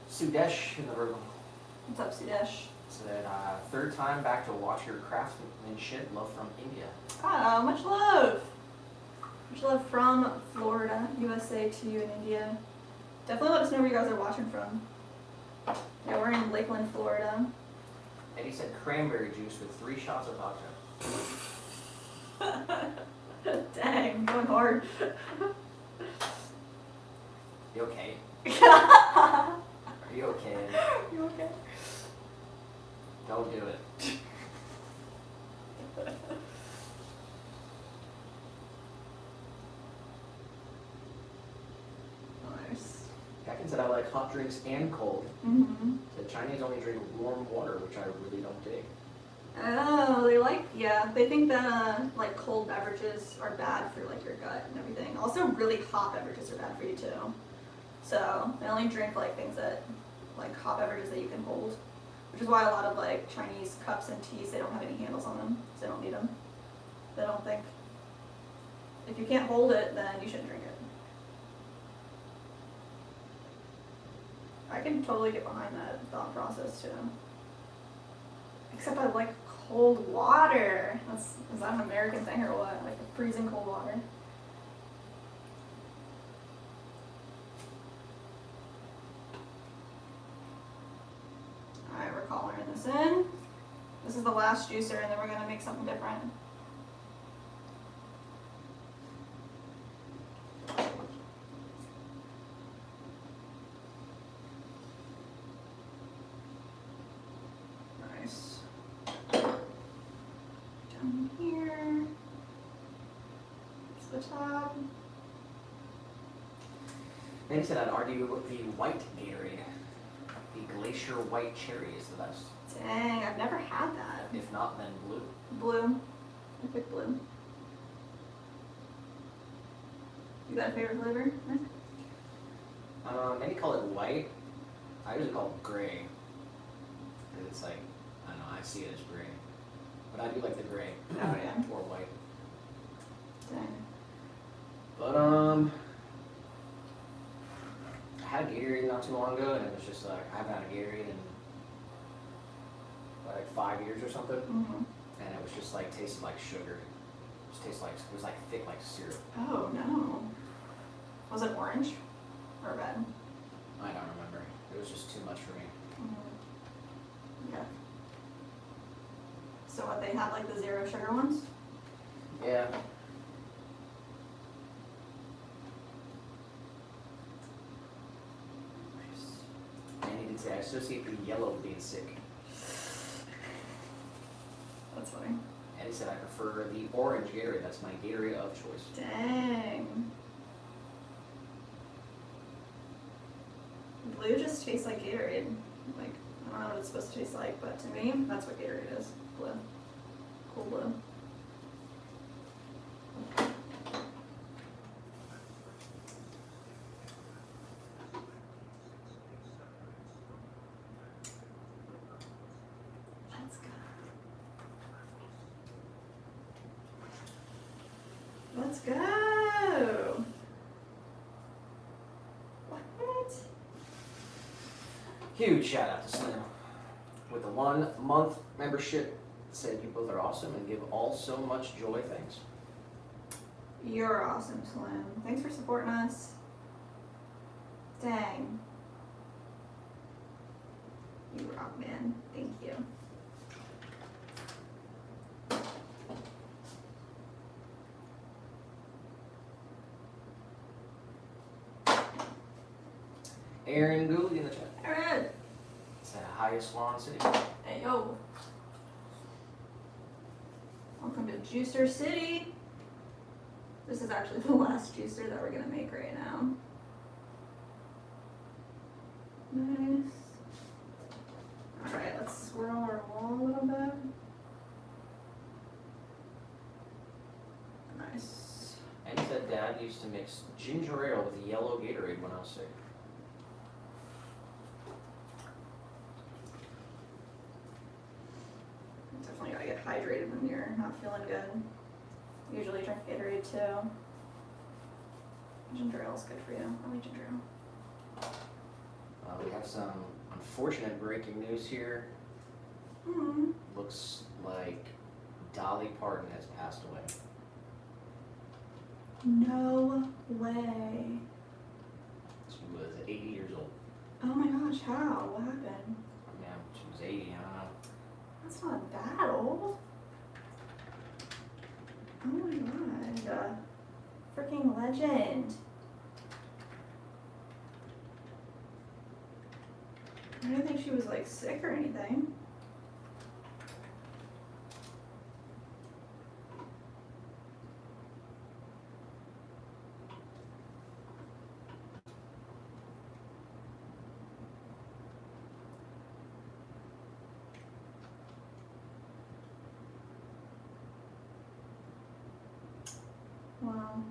Sudesh in the Virgo What's up, Sudesh? said, third time back to watch your craftsmanship. Love from India. Oh, much love! Much love from Florida, USA to you in India. Definitely let us know where you guys are watching from. Yeah, we're in Lakeland, Florida. And he said cranberry juice with 3 shots of vodka. Dang, going hard. You okay? Are Are you okay? you okay? Don't do it. Nice. Gacken said I like hot drinks and cold. Mm-hmm. Said Chinese only drink warm water, which I really don't dig. Oh, they like, yeah, they think that like cold beverages are bad for like your gut and everything. Also, really hot beverages are bad for you too. So they only drink like things that, like hot beverages that you can hold, which is why a lot of like Chinese cups and teas, they don't have any handles on them, so they don't need them. They don't think, if you can't hold it, then you shouldn't drink it. I can totally get behind that thought process too. Except I like cold water. Is that an American thing or what? Like freezing cold water. Alright, we're collaring this in. This is the last juicer and then we're gonna make something different. Nice. Down here. It's the top. Then he said I'd argue with the white Gatorade. The Glacier White Cherry is the best. Dang, I've never had that. If not, then blue. Blue. I pick blue. You got a favorite flavor? Many call it white. I usually call it gray. Because it's like, I don't know, I see it as gray. But I do like the gray. Oh, yeah. Or white. Dang. But, I had a Gatorade not too long ago, and it was just like, I haven't had a Gatorade in like 5 years or something. Mm-hmm. And it was just like, tasted like sugar. It just tasted like, it was like thick like syrup. Oh no. Was it orange or red? I don't remember. It was just too much for me. Mm-hmm. Yeah. So what, they had like the 0 sugar ones? Yeah. And he did say, I associate the yellow with being sick. That's funny. And he said, I prefer the orange Gatorade. That's my Gatorade of choice. Dang. Blue just supposed to taste like Gatorade. Like, I don't know what it's supposed to taste like, but to me, that's what Gatorade is. Blue. Cool blue. Let's go. Let's go. What? Huge shout out to Slim. With a 1 month membership, said you both are awesome and give all so much joy. Thanks. You're awesome, Slim. Thanks for supporting us. Dang. You rock, man. Thank you. Aaron Gould in the chat. Aaron! Said hi to Swan City. Hey, yo. Welcome to Juicer City. This is actually the last juicer that we're gonna make right now. Nice. Alright, let's swirl our wall a little bit. Nice. And he said Dad used to mix ginger ale with yellow Gatorade when I was sick. Definitely gotta get hydrated when you're not feeling good. Usually drink Gatorade too. Ginger ale is good for you. I like ginger ale. We have some unfortunate breaking news here. Hmm. Looks like Dolly Parton has passed away. No way. She was 80 years old. Oh my gosh, how? What happened? Yeah, she was 80, I don't know. That's not that old. Oh my god. Freaking legend. I didn't think she was like sick or anything. Wow.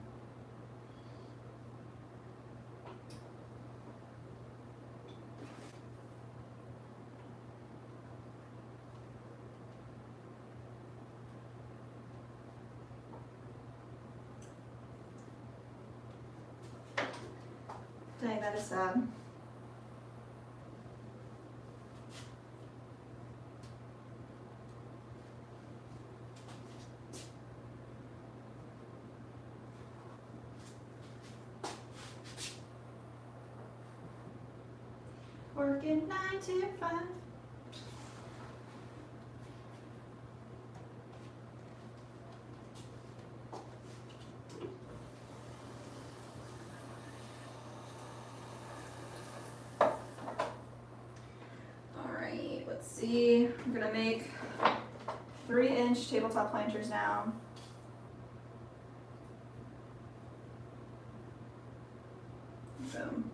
Dang, that is sad. Working 9 to 5. Alright, let's see. I'm gonna make 3-inch tabletop planters now. Boom.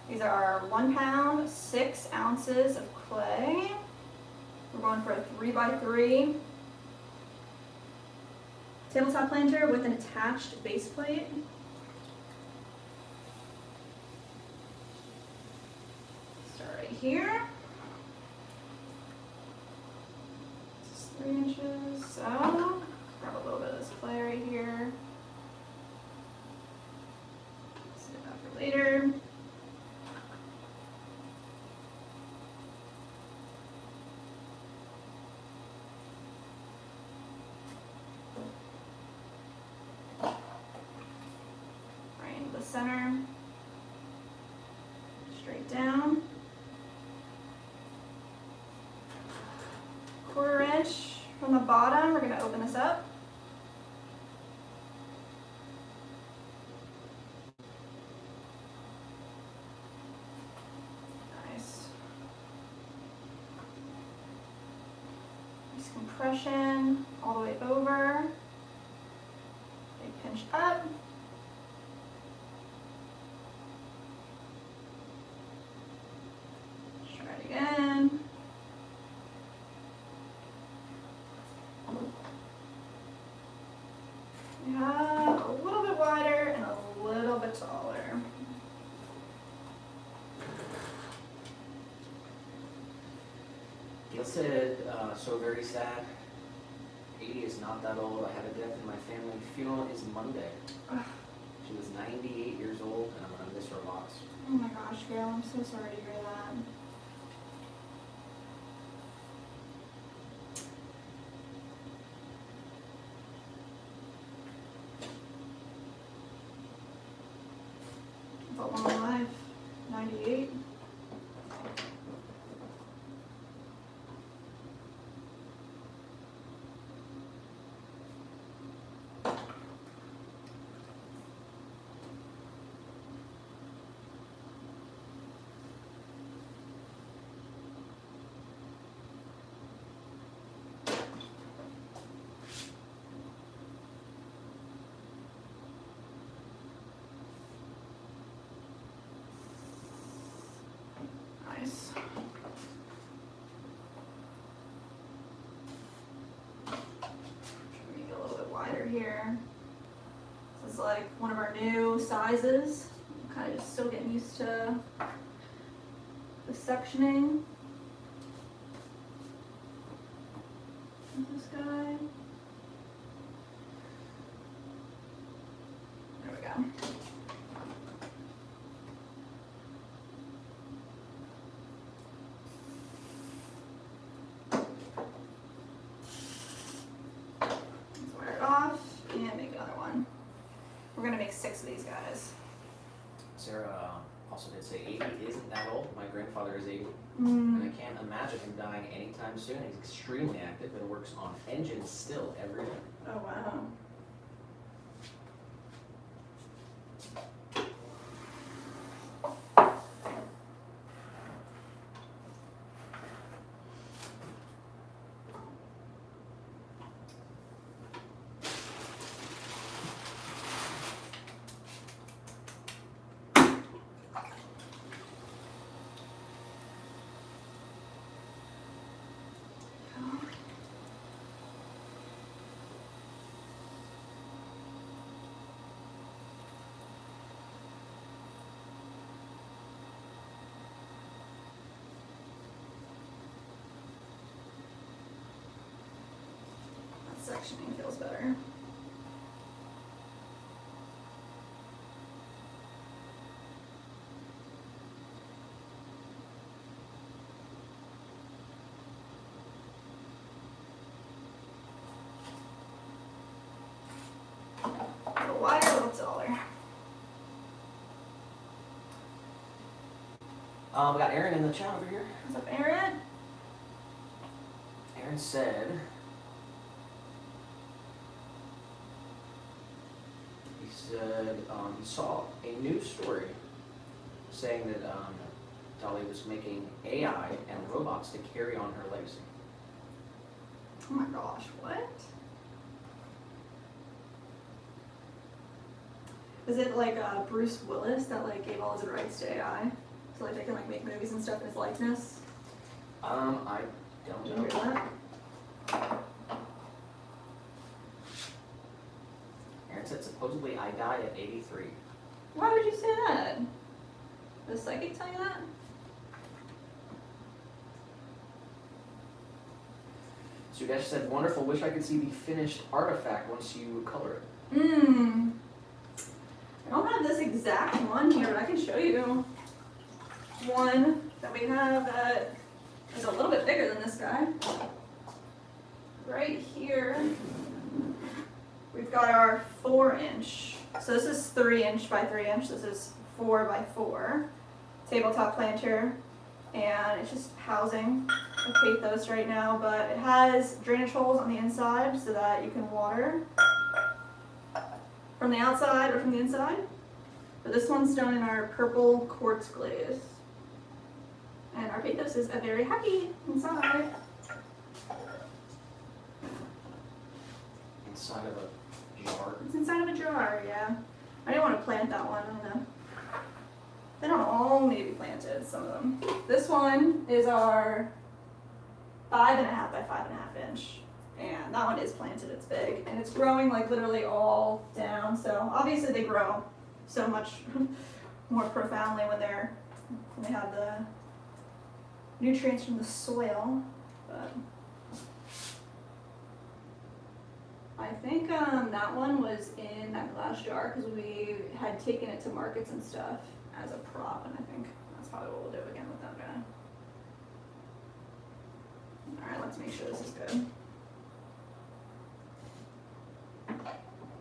These are our 1 pound, 6 ounces of clay. We're going for a 3x3 tabletop planter with an attached base plate. Start right here. This is 3 inches, so grab a little bit of this clay right here. Save that for later. Center, straight down, 1/4 inch from the bottom. We're going to open this up. compression all the way over. Big pinch up. Try it again. Yeah, a little bit wider and a little bit taller. Gail said, so very sad. 80 is not that old. I had a death in my family. Funeral is Monday. Ugh. She was 98 years old, and I'm gonna miss her lots. Oh my gosh, Gail, I'm so sorry to hear that. It's a long life. 98. Nice. Make it a little bit wider here. This is like one of our new sizes. I'm kind of just still getting used to the sectioning of this guy. There we go. Off and make another one. We're gonna make 6 of these guys. Sarah also did say 80 isn't that old. My grandfather is 80, and I can't imagine him dying anytime soon. He's extremely active and works on engines still every day. Oh wow. Sectioning feels better. A little wider, a little taller. We got Aaron in the chat over here. What's up, Aaron? Aaron said, he saw a news story saying that Dolly was making AI and robots to carry on her legacy. Oh my gosh, what? Is it like Bruce Willis that like gave all his rights to AI? So like they can like make movies and stuff in his likeness? I don't Did you know. hear that? Aaron said supposedly I died at 83. Why would you say that? Did the psychic tell you that? Sudesh said, wonderful, wish I could see the finished artifact once you color it. I don't have this exact one here, but I can show you one that we have that is a little bit bigger than this guy. Right here, we've got our 4-inch. So this is 3-inch by 3-inch. This is 4 by 4 tabletop planter, and it's just housing a pathos right now, but it has drainage holes on the inside so that you can water from the outside or from the inside. But this one's done in our purple quartz glaze. And our pathos is a very happy inside. inside of a jar. It's inside of a jar, yeah. I didn't want to plant that one, I don't know. They don't all need to be planted, some of them. This one is our 5.5 by 5.5 inch. And that one is planted, it's big. And it's growing like literally all down. So obviously they grow so much more profoundly when they have the nutrients from the soil. But I think that one was in that glass jar because we had taken it to markets and stuff as a prop, and I think that's probably what we'll do again with that guy. Alright, let's make sure this is good.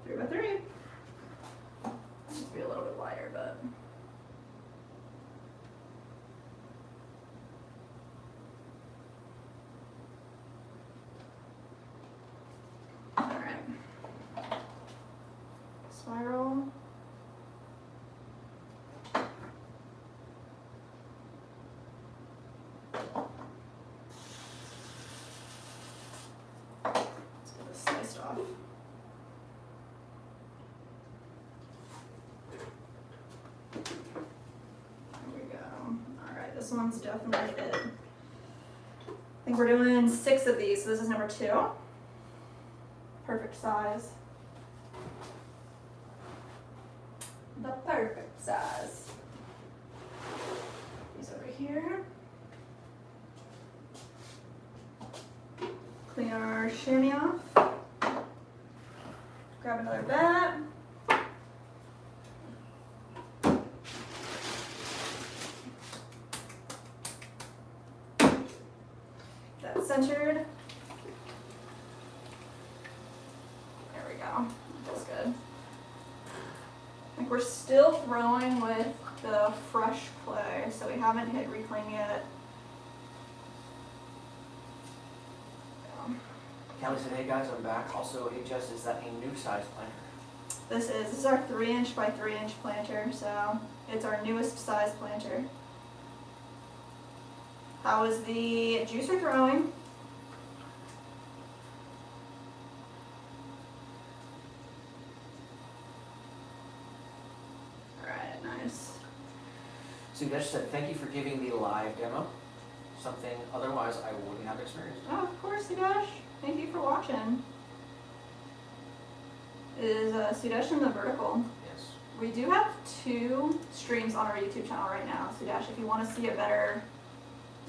3 by 3. Needs to be a little bit wider, but. Alright. Spiral. Let's get this sliced off. There we go. Alright, this one's definitely it. I think we're doing 6 of these, so this is number 2. Perfect size. The perfect size. These over here. Clean our chamois off. Grab another bat. That's centered. There we go. Feels good. Like we're still throwing with the fresh clay, so we haven't hit reclaim yet. Callie said, hey guys, I'm back. Also, hey Jess, is that a new size planter? This is our 3-inch by 3-inch planter, so it's our newest size planter. How is the juicer throwing? Alright, nice. Sudesh said, thank you for giving the live demo. Something otherwise I wouldn't have experienced. Oh, of course, Sudesh. Thank you for watching. Is Sudesh in the vertical? Yes. We do have 2 streams on our YouTube channel right now, Sudesh. If you want to see a better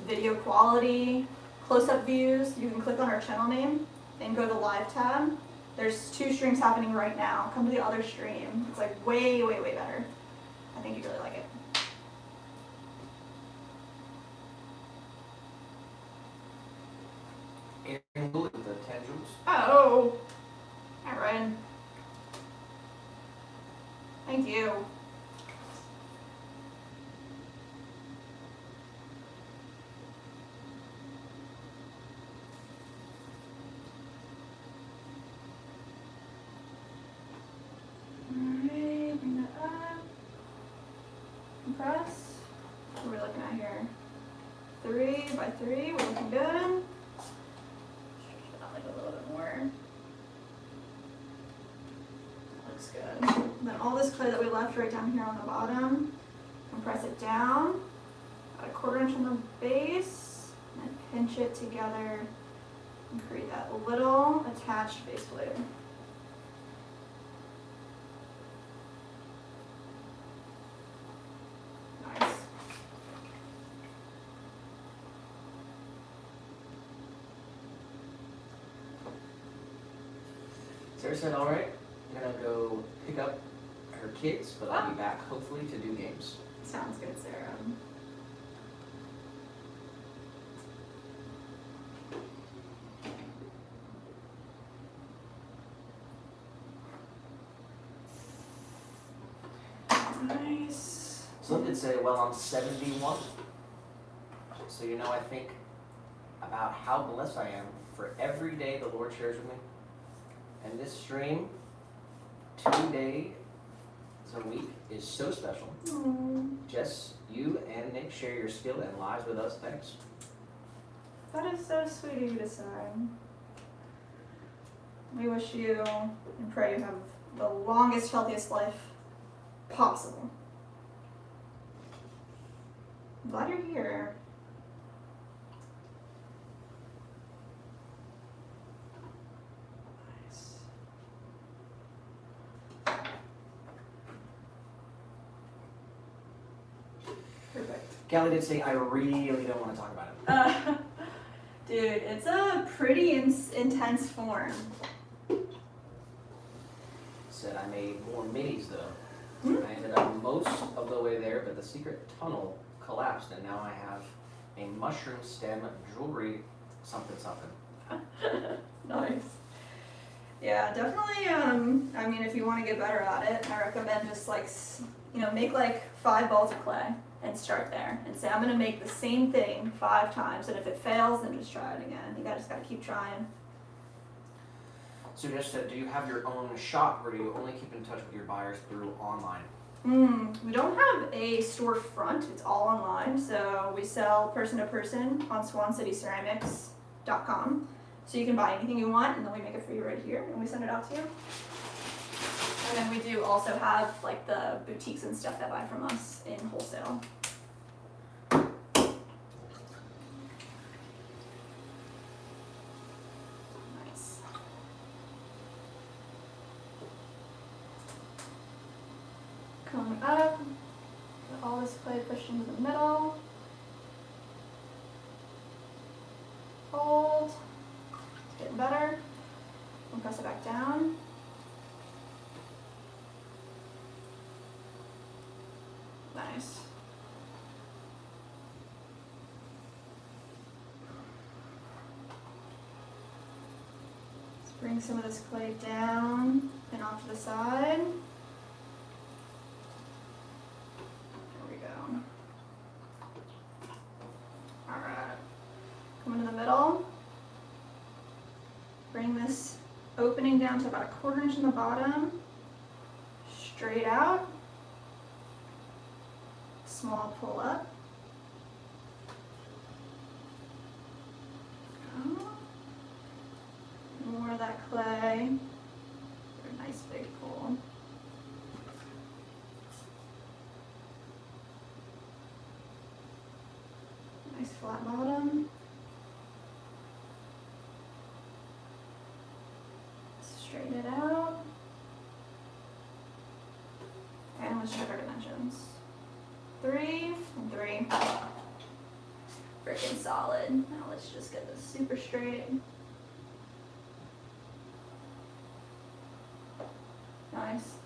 video quality, close-up views, you can click on our channel name and go to the live tab. There's 2 streams happening right now. Come to the other stream. It's like way, way, way better. I think you'd really like it. Aaron Lewis with the 10 joules. Oh! Hi, Ryan. Thank you. Alright, bring that up. Compress. What are we looking at here? 3 by 3, we're looking good. Stretch it out like a little bit more. Looks good. And then all this clay that we left right down here on the bottom, compress it down, about 1/4 inch on the base, and pinch it together and create that little attached base plate. Nice. Sarah said, all right, I'm gonna go pick up her kids, but I'll be back hopefully to do games. Sounds good, Sarah. Nice. Some did say, well, I'm 71. So you know, I think about how blessed I am for every day the Lord shares with me. And this stream, 2 days a week, is so special. Jess, you and Nick share your skill and lives with us. Thanks. That is so sweet of you to say. we wish you and pray you have the longest, healthiest life possible. I'm glad you're here. Nice. Perfect. Callie did say, I really don't want to talk about it. Dude, it's a pretty intense form. Said I made more minis though. Hmm? I ended up most of the way there, but the secret tunnel collapsed, and now I have a mushroom stem jewelry something. Nice. Yeah, definitely. I mean, if you want to get better at it, I recommend just like, make like 5 balls of clay and start there and say, I'm going to make the same thing 5 times. And if it fails, then just try it again. You just got to keep trying. So just said, do you have your own shop, or do you only keep in touch with your buyers through online? We don't have a storefront. It's all online. So we sell person to person on SwanCityCeramics.com. So you can buy anything you want, and then we make it for you right here, and we send it out to you. And then we do also have like the boutiques and stuff that buy from us in wholesale. Nice. Coming up, get all this clay pushed into the middle. Hold. It's getting better. And press it back down. Nice. Let's bring some of this clay down and off to the side. There we go. Alright. Come into the middle. Bring this opening down to about 1/4 inch in the bottom. Straight out. Small pull up. More of that clay. A nice big pull. Nice flat bottom. Straighten it out. And let's check our dimensions. 3 and 3. Freaking solid. Now let's just get this super straight. Nice.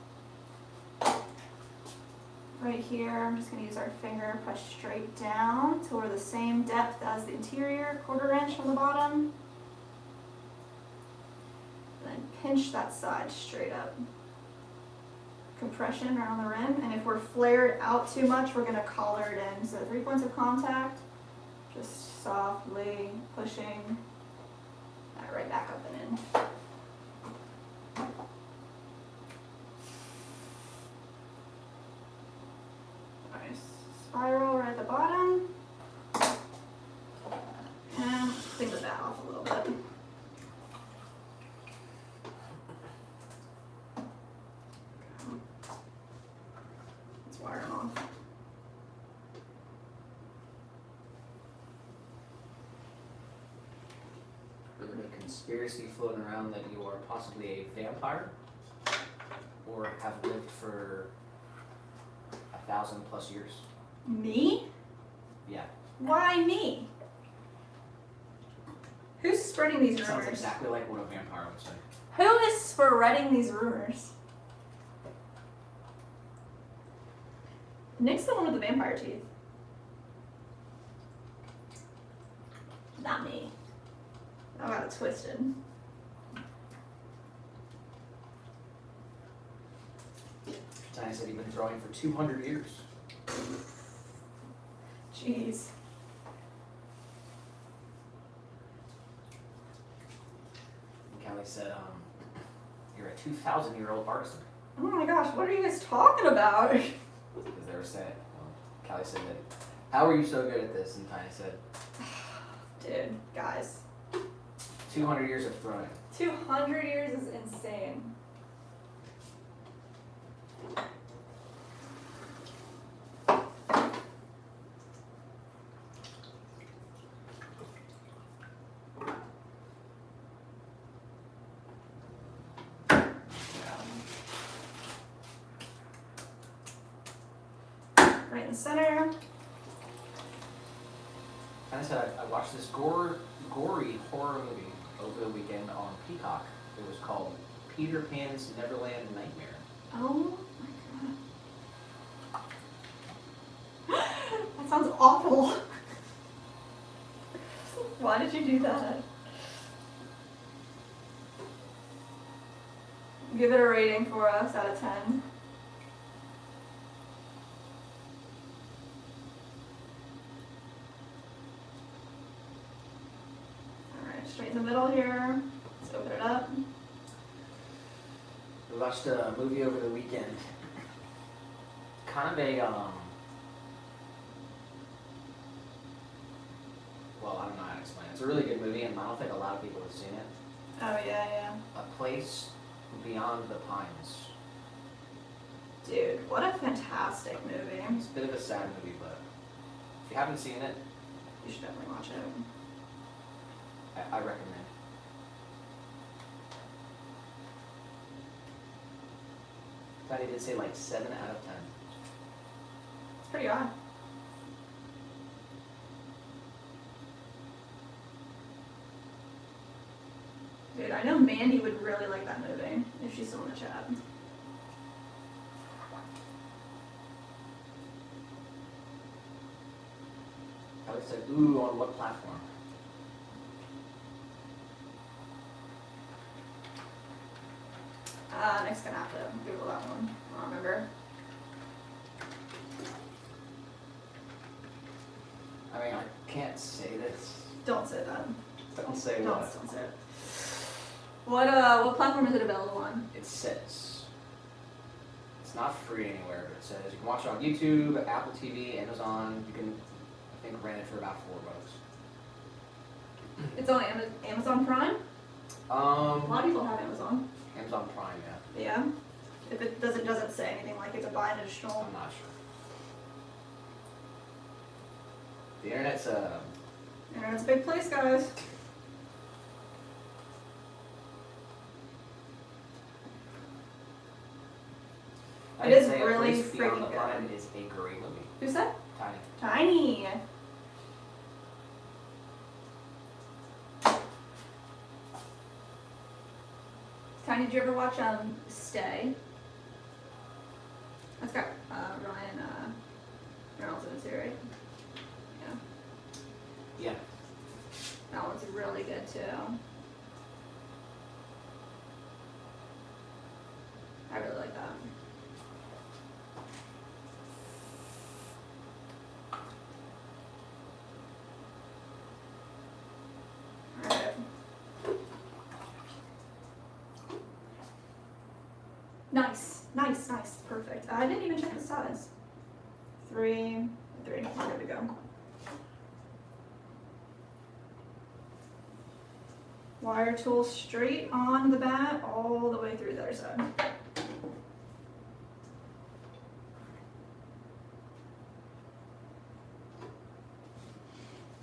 Right here, I'm just going to use our finger, press straight down till we're the same depth as the interior, 1/4 inch from the bottom. And then pinch that side straight up. Compression around the rim, and if we're flared out too much, we're going to collar it in. So 3 points of contact, just softly pushing that right back up and in. Nice. Spiral right at the bottom. And clean that off a little bit. Let's wire them off. There's a conspiracy floating around that you are possibly a vampire, or have lived for 1,000+ years. Me? Yeah. Why me? Who's spreading these Sounds rumors? exactly like what a vampire would say. Who is spreading these rumors? Nick's the one with the vampire teeth. Not me. I got it twisted. Tiny said he'd been throwing for 200 years. Jeez. And Callie said, you're a 2,000-year-old artisan. Oh my gosh, what are you guys talking about? Because they were saying, Callie said that, how are you so good at this? And Tiny said, Dude, guys. 200 years of throwing. 200 years is insane. Right in the center. And I said I watched this gory horror movie over the weekend on Peacock. It was called Peter Pan's Neverland Nightmare. Oh my god. That sounds awful. Why did you do that? Give it a rating for us out of 10. Alright, straight in the middle here. Let's open it up. We watched a movie over the weekend. Kind of a well, I don't know how to explain it. It's a really good movie, and I don't think a lot of people have seen it. Oh yeah, yeah. A Place Beyond the Pines. Dude, what a fantastic movie. It's a bit of a sad movie, but if you haven't seen it, You should definitely watch it. I recommend. I did say like 7 out of 10. It's pretty odd. Dude, I know Mandy would really like that movie if she's still in the chat. I would say, ooh, on what platform? Nick's gonna have to Google that one. I don't remember. I mean, I can't say this. Don't say that. Don't say Don't what. say it. What platform is it available on? It says. It's not free anywhere, but it says you can watch it on YouTube, Apple TV, Amazon. You can, I think, rent it for about $4. It's on Amazon Prime? A lot of people have Amazon. Amazon Prime, yeah. Yeah. If it doesn't say anything like it's a buy an additional. I'm not sure. The internet's Internet's a big place, guys. It is A really Place Beyond freaking the Pine good. is a great movie. Who's that? Tiny. Tiny. Tiny, did you ever watch Stay? That's got Ryan Reynolds in it too, right? Yeah. Yeah. That one's really good too. I really like that. Alright. Nice. Perfect. I didn't even check the size. 3. We're good to go. Wire tool straight on the bat, all the way through the other side.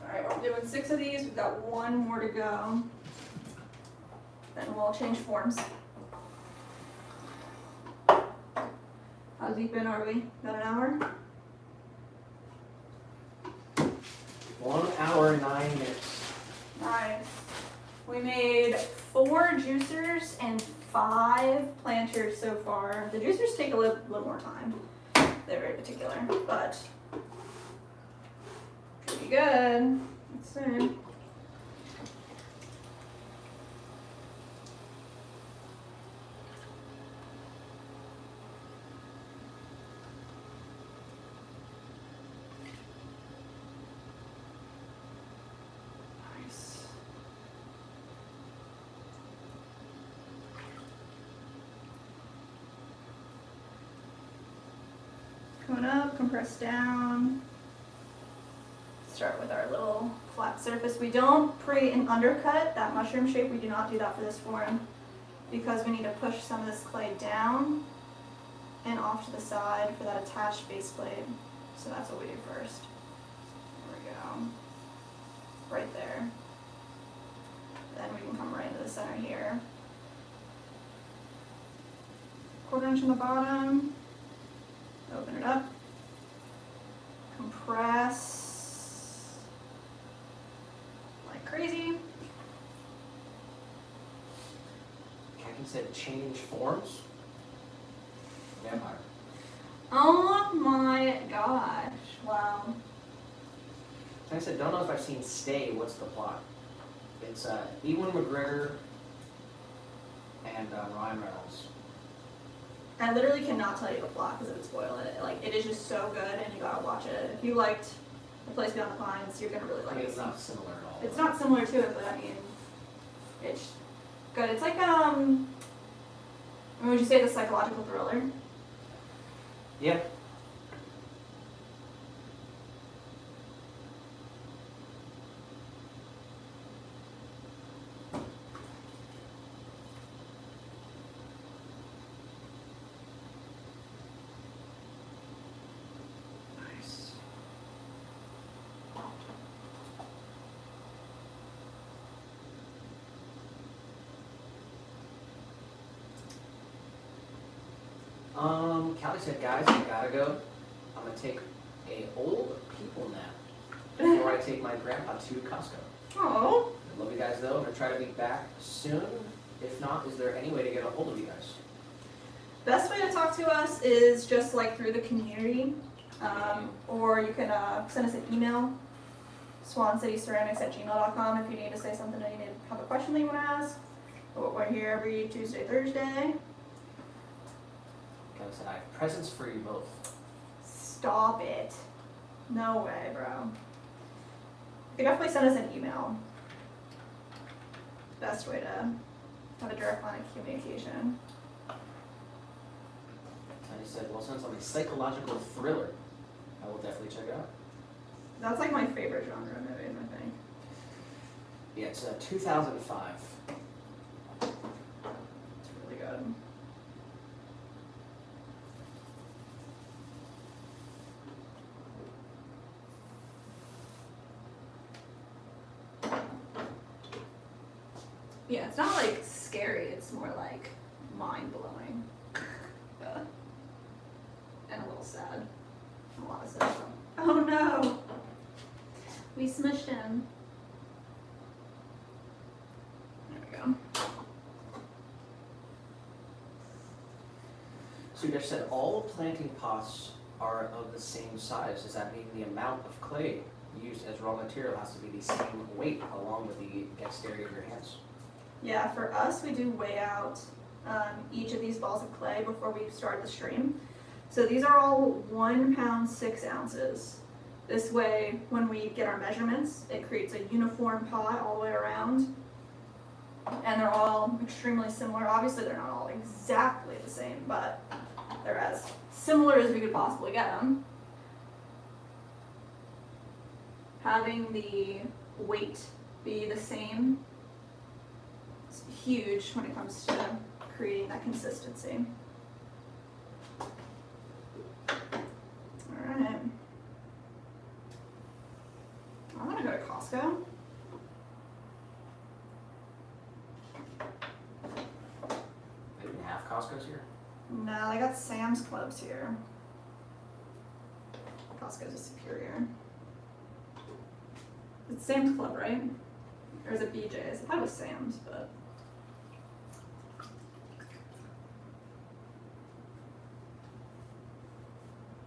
Alright, we're doing 6 of these. We've got 1 more to go. Then we'll change forms. How deep in are we? About an hour? 1 hour, 9 minutes. Nice. We made 4 juicers and 5 planters so far. The juicers take a little more time. They're very particular, but pretty good. Let's see. Nice. Coming up, compress down. start with our little flat surface. We don't pre and undercut that mushroom shape. We do not do that for this form because we need to push some of this clay down and off to the side for that attached base plate. So that's what we do first. There we go. Right there. Then we can come right into the center here. 1/4 inch on the bottom. Open it up. Compress like crazy. Captain said change forms. Vampire. Oh my gosh. Wow. I said, don't know if I've seen Stay. What's the plot? It's Ewan McGregor and Ryan Reynolds. I literally cannot tell you the plot because it would spoil it. Like, it is just so good and you gotta watch it. If you liked The Place Beyond the Pines, you're gonna really I like mean, it. it's not similar at all. It's not similar to it, but I mean, it's good. It's like, would you say it's a psychological thriller? Yeah. Nice. Callie said, guys, I gotta go. I'm gonna take a old people nap before I take my grandpa to Costco. Oh. I love you guys though. I'm gonna try to be back soon. If not, is there any way to get a hold of you guys? Best way to talk to us is just like through the community, or you can send us an email, swancityceramics@gmail.com if you need to say something or you need to have a question that you want to ask. We're here every Tuesday, Thursday. Callie said, I have presents for you both. Stop it. No way, bro. You can definitely send us an email. Best way to have a direct line of communication. Tiny said, well, since I'm a psychological thriller, I will definitely check it out. That's like my favorite genre of movies, I think. Yeah, it's 2005. It's really good. Yeah, it's not like scary, it's more like mind-blowing. And a little sad. A lot of sad. Oh no! We smushed him. There we go. Sudesh said, all planting pots are of the same size. Does that mean the amount of clay used as raw material has to be the same weight along with the dexterity of your hands? Yeah, for us, we do weigh out each of these balls of clay before we start the stream. So these are all 1 pound 6 ounces. This way, when we get our measurements, it creates a uniform pot all the way around. And they're all extremely similar. Obviously, they're not all exactly the same, but they're as similar as we could possibly get them. Having the weight be the same is huge when it comes to creating that consistency. Alright. I'm gonna go to Costco. They didn't have Costco's here? No, they got Sam's Clubs here. Costco's is superior. It's Sam's Club, right? Or is it BJ's? I thought it was Sam's, but.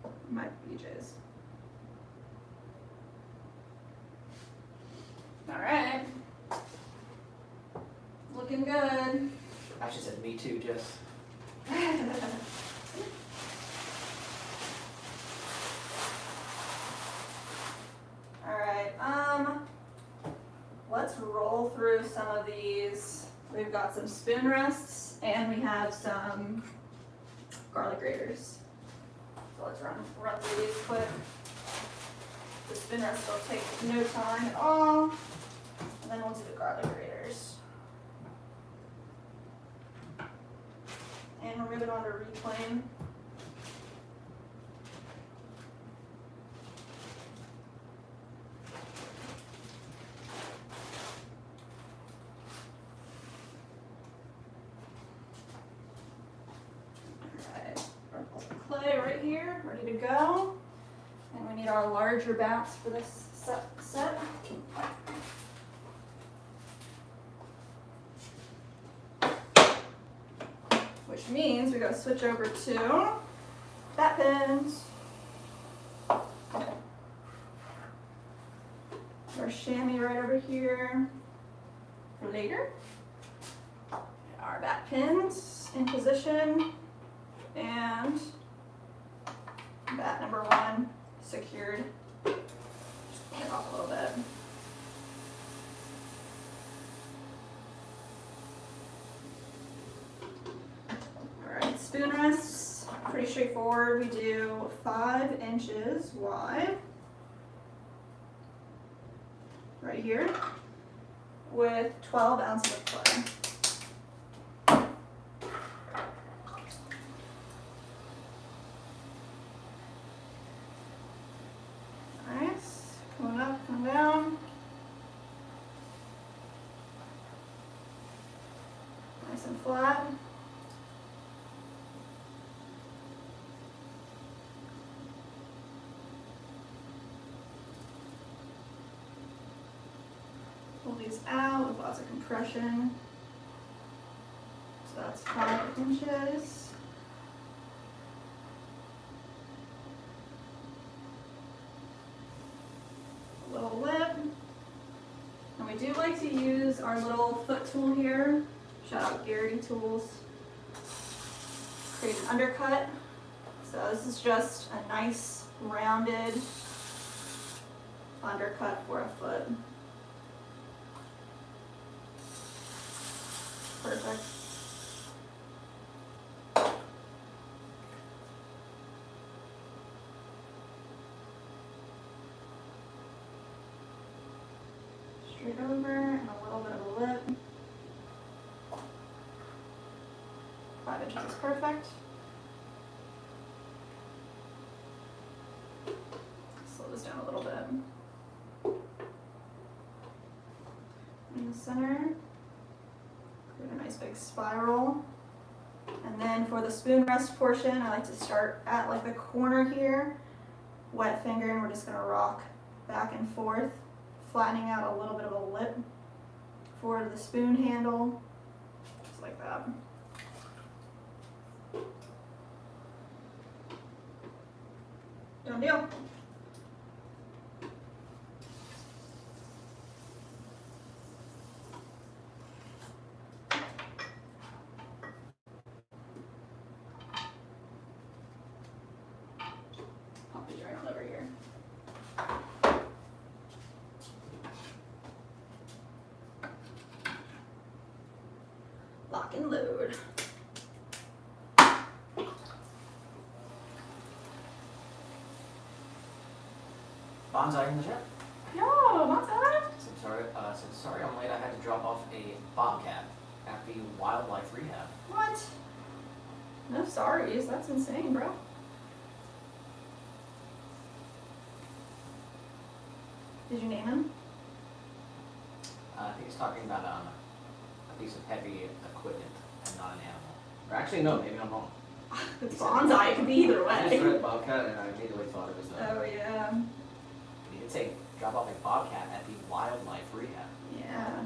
It might be BJ's. Alright. Looking good. Ashley said, me too, Jess. Alright, let's roll through some of these. We've got some spoon rests and we have some garlic graters. So let's run through these quick. The spin rest will take no time at all. And then we'll do the garlic graters. And we're moving on to reclaim. Clay right here, ready to go. And we need our larger bats for this set. Which means we gotta switch over to bat pins. Our chamois right over here for later. Our bat pins in position. And bat number 1 secured. Just pull it off a little bit. Alright, spoon rests, pretty straightforward. We do 5 inches wide, right here, with 12 ounces of clay. Come down. Nice and flat. Pull these out with lots of compression. So that's 5 inches. Little lip. And we do like to use our little foot tool here. Shout out Garrity Tools. Create an undercut. So this is just a nice rounded undercut for a foot. Perfect. Straight over and a little bit of a lip. 5 inches is perfect. Slow this down a little bit. In the center, create a nice big spiral. And then for the spoon rest portion, I like to start at like the corner here, wet finger, and we're just gonna rock back and forth, flattening out a little bit of a lip for the spoon handle, just like that. Done deal. Pop these right on over here. Lock and load. Bonsai in the chat. Yo, what's that? Sorry I'm late. I had to drop off a bobcat at the wildlife rehab. What? No sorries, that's insane, bro. Did you name him? I think he's talking about a piece of heavy equipment and not an animal. Or actually, no, maybe I'm wrong. It's bonsai, it could be either I just way. read bobcat and I immediately thought it was the. Oh yeah. He did say drop off a bobcat at the wildlife rehab. Yeah.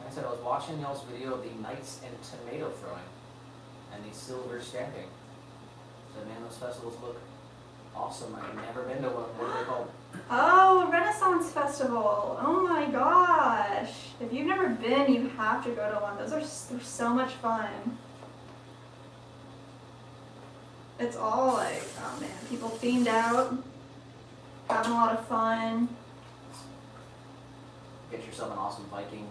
I said I was watching y'all's video of the knights and tomato throwing and the silver stamping. So man, those festivals look awesome. I've never been to one. What are they called? Oh, Renaissance Festival. Oh my gosh. If you've never been, you have to go to one. They're so much fun. It's all like, oh man, people themed out, having a lot of fun. Get yourself an awesome Viking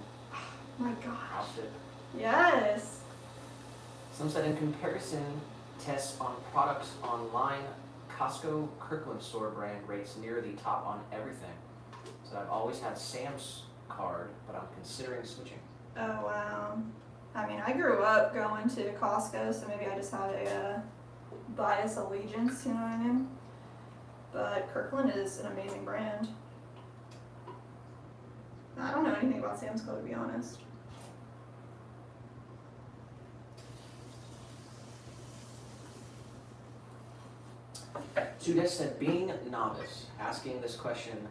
My gosh. outfit. Yes. Some said in comparison tests on products online, Costco Kirkland store brand rates near the top on everything. So I've always had Sam's card, but I'm considering switching. Oh wow. I mean, I grew up going to Costco, so maybe I just have a bias allegiance, you know what I mean? But Kirkland is an amazing brand. I don't know anything about Sam's Club, to be honest. Sudesh said, being novice, asking this question,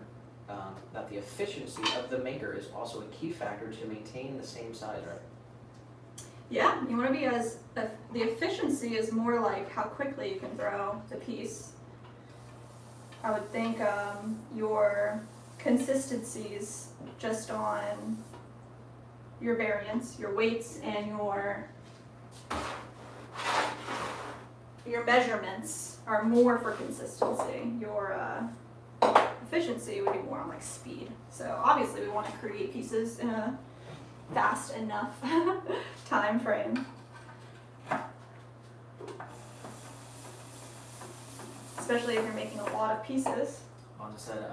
that the efficiency of the maker is also a key factor to maintain the same size, right? Yeah, you want to be the efficiency is more like how quickly you can throw the piece. I would think your consistencies just on your variance, your weights, and your measurements are more for consistency. Your efficiency would be more on like speed. So obviously we want to create pieces in a fast enough time frame. Especially if you're making a lot of pieces. Wanda said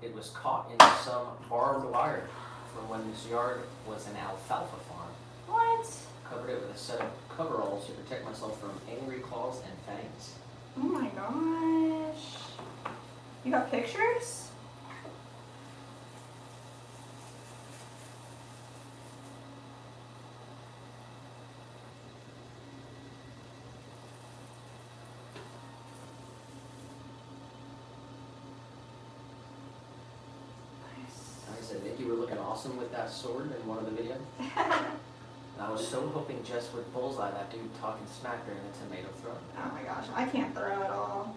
it was caught in some barbed wire from when this yard was an alfalfa farm. What? Covered it with a set of coveralls to protect myself from angry claws and fangs. Oh my gosh. You got pictures? I said, Nick, you were looking awesome with that sword in one of the videos. And I was so hoping Jess would bullseye that dude talking smack during the tomato throw. Oh my gosh, I can't throw at all.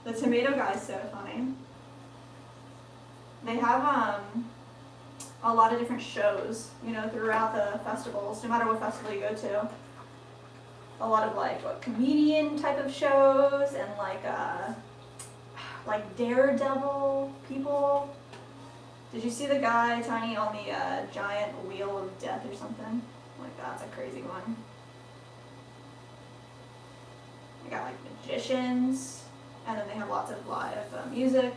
The tomato guy's so funny. They have a lot of different shows, you know, throughout the festivals, no matter what festival you go to. A lot of like what comedian type of shows and like daredevil people. Did you see the guy, Tiny, on the giant wheel of death or something? Like that's a crazy one. They got like magicians, and then they have lots of live music.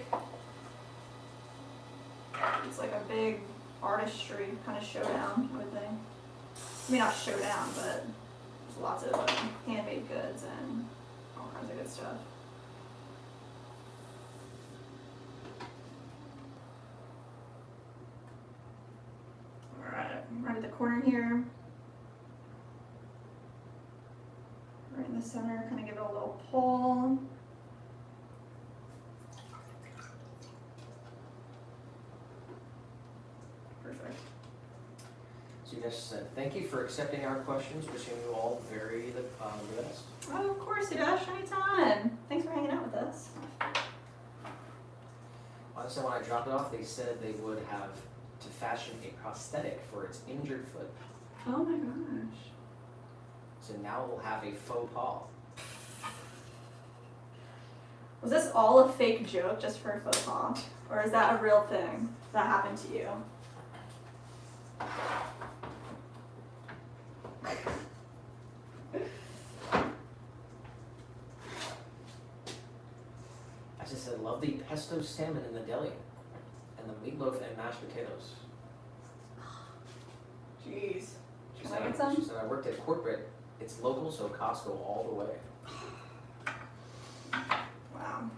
It's like a big artistry kind of showdown, I would think. I mean, not showdown, but there's lots of handmade goods and all kinds of good stuff. Right at the corner here. Right in the center, kind of give it a little pull. Perfect. So you guys said, thank you for accepting our questions. Wishing you all the best. Oh, of course, Sudesh, anytime. Thanks for hanging out with us. Honestly, when I dropped it off, they said they would have to fashion a prosthetic for its injured foot. Oh my gosh. So now we'll have a faux pas. Was this all a fake joke just for a faux pas? Or is that a real thing that happened to you? I just said, love the pesto salmon in the deli. And the meatloaf and mashed potatoes. Jeez. She Can said, I get some? She said, I worked at corporate. It's local, so Costco all the way. Wow.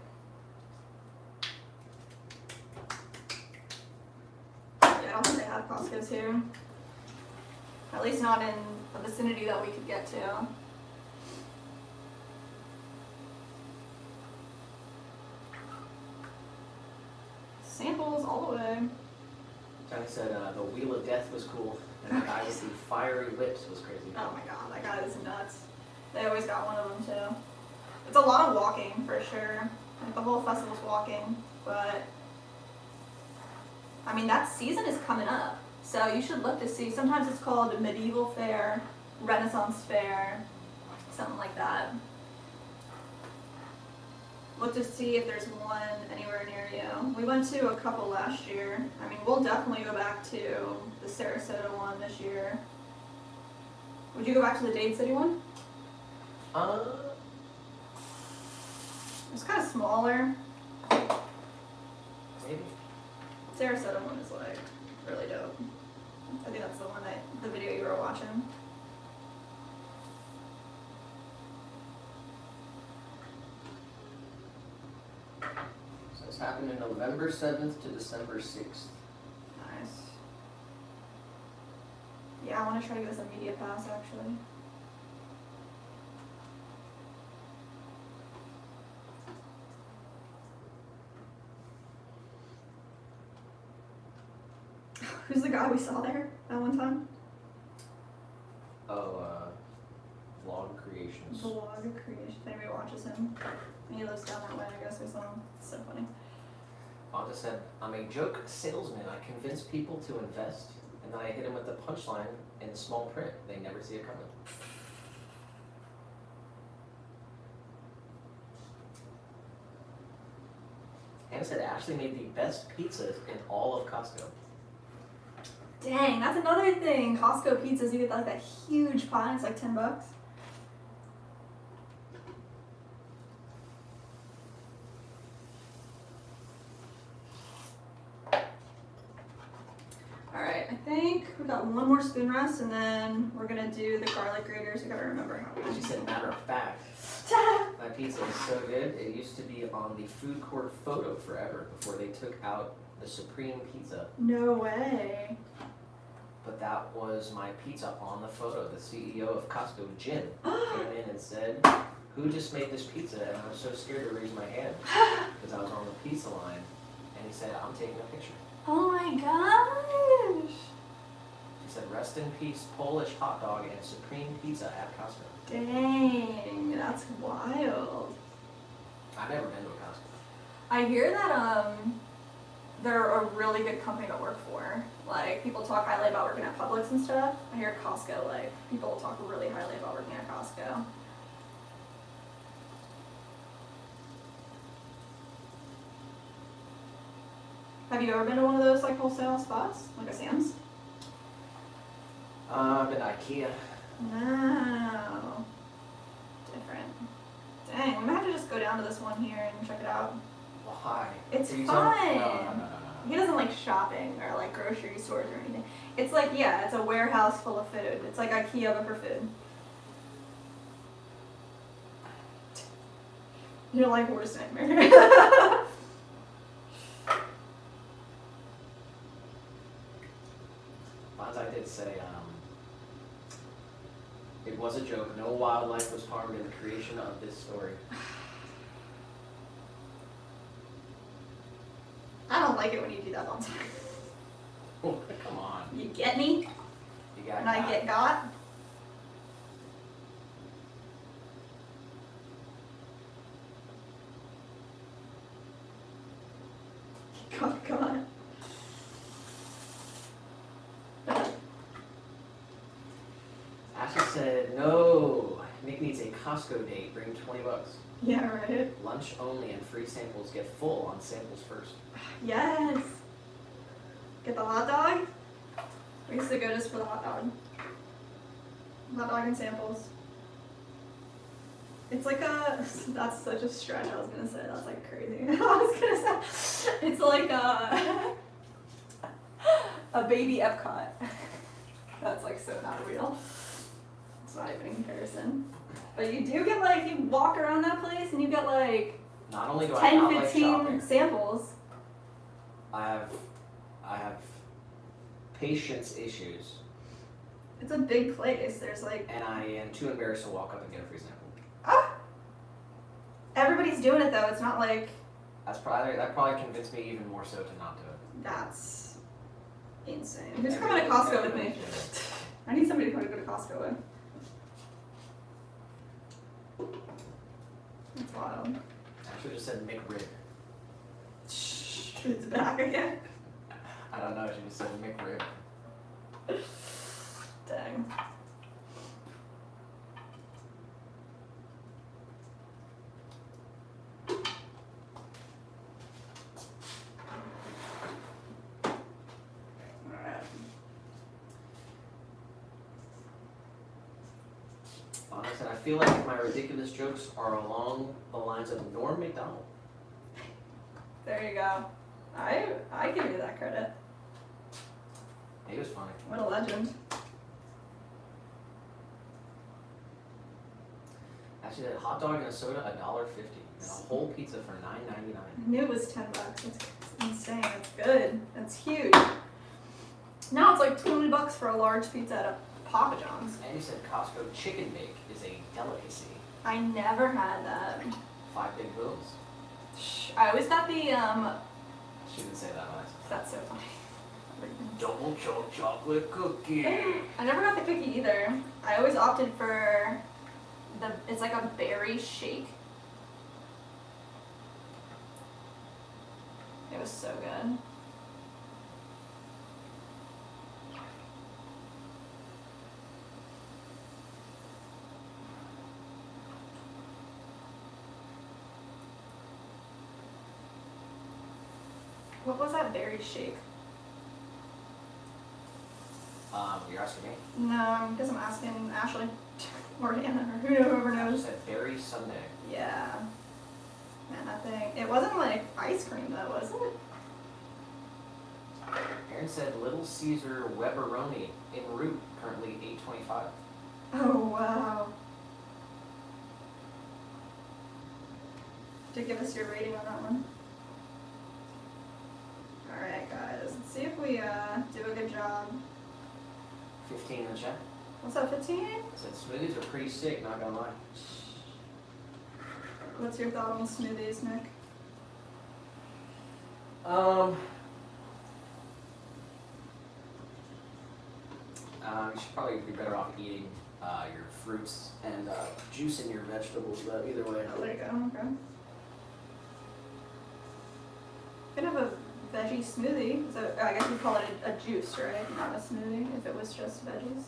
Yeah, I don't think they have Costco's here. At least not in the vicinity that we could get to. Samples all the way. Johnny said the Wheel of Death was cool, and the guy with the fiery lips was crazy. Oh my god, that guy is nuts. They always got one of them too. It's a lot of walking for sure. Like the whole festival's walking, but I mean that season is coming up. So you should look to see. Sometimes it's called Medieval Fair, Renaissance Fair, something like that. Look to see if there's one anywhere near you. We went to a couple last year. I mean, we'll definitely go back to the Sarasota one this year. Would you go back to the Dade City one? It's kind of smaller. Maybe. Sarasota one is like really dope. I think that's the one the video you were watching. So it's happening November 7th to December 6th. Nice. Yeah, I want to try to get us a media pass actually. Who's the guy we saw there that one time? Oh, Vlog Creations. Vlog creation. If anybody watches him, and he lives down that way, I guess we saw him. It's so funny. Fonda said, I'm a joke salesman. I convince people to invest, and then I hit them with the punchline in small print. They never see it coming. Hannah said Ashley made the best pizzas in all of Costco. Dang, that's another thing. Costco pizzas, you get like that huge pie. It's like $10. Alright, I think we got one more spoon rest and then we're gonna do the garlic graters. I gotta remember how She said, matter of fact, my pizza is so good, it used to be on the food court photo forever before they took out the Supreme Pizza. No way. But that was my pizza on the photo. The CEO of Costco, Jim, came in and said, who just made this pizza? And I was so scared to raise my hand because I was on the pizza line. And he said, I'm taking a picture. Oh my gosh. He said, rest in peace, Polish hot dog and Supreme Pizza at Costco. Dang, that's wild. I've never been to a Costco. I hear that they're a really good company to work for. Like people talk highly about working at Publix and stuff. I hear Costco, like people talk really highly about working at Costco. Have you ever been to one of those like wholesale spots, like a Sam's? I've been to IKEA. No. Different. Dang, we might have to just go down to this one here and check it out. Why? It's Are you fun. telling- No. He doesn't like shopping or like grocery stores or anything. It's like, yeah, it's a warehouse full of food. It's like IKEA but for food. You're like worst nightmare. Bonsai did say, it was a joke. No wildlife was harmed in the creation of this story. I don't like it when you do that all the time. Oh, come on. You get me? You got And I got. get got? Got. Ashley said, no. Nick needs a Costco date. Bring $20. Yeah, right. Lunch only and free samples. Get full on samples first. Yes. Get the hot dog. We used to go just for the hot dog. Hot dog and samples. It's like that's such a stretch. I was gonna say that's like crazy. I was gonna say it's like a baby Epcot. That's like so not real. It's not even in comparison. But you do get like, you walk around that place and you get like Not only do I 10, not like 15 shopping, samples. I have patience issues, It's a big place. There's like, and I am too embarrassed to walk up and get a free sample. everybody's doing it though. It's not like That probably convinced me even more so to not do it. that's insane. Who's coming to Costco with me? I need somebody to come to go to Costco with. That's wild. I should have said McRib. Shh, it's back again. I don't know. She just said McRib. Dang. Alright. Fauna said, I feel like my ridiculous jokes are along the lines of Norm Macdonald. There you go. I give you that credit. He was funny. What a legend. Actually, a hot dog and a soda, $1.50. And a whole pizza for $9.99. I knew it was $10. That's insane. That's good. That's huge. Now it's like $20 for a large pizza at a Papa John's. And he said Costco chicken bake is a delicacy. I never had that. 5 big bills. I always got the She didn't say that nice. That's so funny. Double chocolate cookie. I never got the cookie either. I always opted for it's like a berry shake. It was so good. What was that berry shake? You're asking me? No, because I'm asking Ashley or Hannah or whoever I knows. said berry sundae. Yeah. Man, that thing. It wasn't like ice cream though, was it? Aaron said Little Caesar Weberoni en route, currently $8.25. Oh wow. To give us your rating on that one. Alright guys, let's see if we do a good job. 15 in the chat. What's that, 15? I said smoothies are pretty sick, not gonna lie. What's your thought on smoothies, Nick? You should probably be better off eating your fruits and juicing your vegetables, but either way. Oh, there you go, okay. Could have a veggie smoothie. So I guess we call it a juice, right? Not a smoothie if it was just veggies.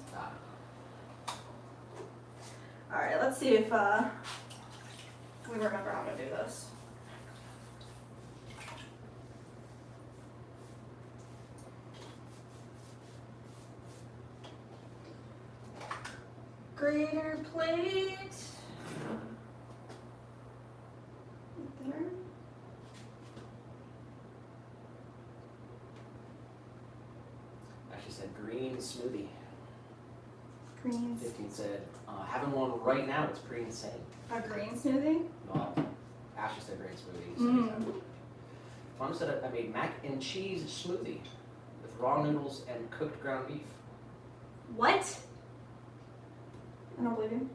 Alright, let's see if we remember how to do this. Grater plate. There. Actually said green smoothie. Greens. 15 said having one right now. It's pretty insane. A green smoothie? Well, Ashley said green smoothie. Mm. Mom said I made mac and cheese smoothie with raw noodles and cooked ground beef. What? I don't believe you.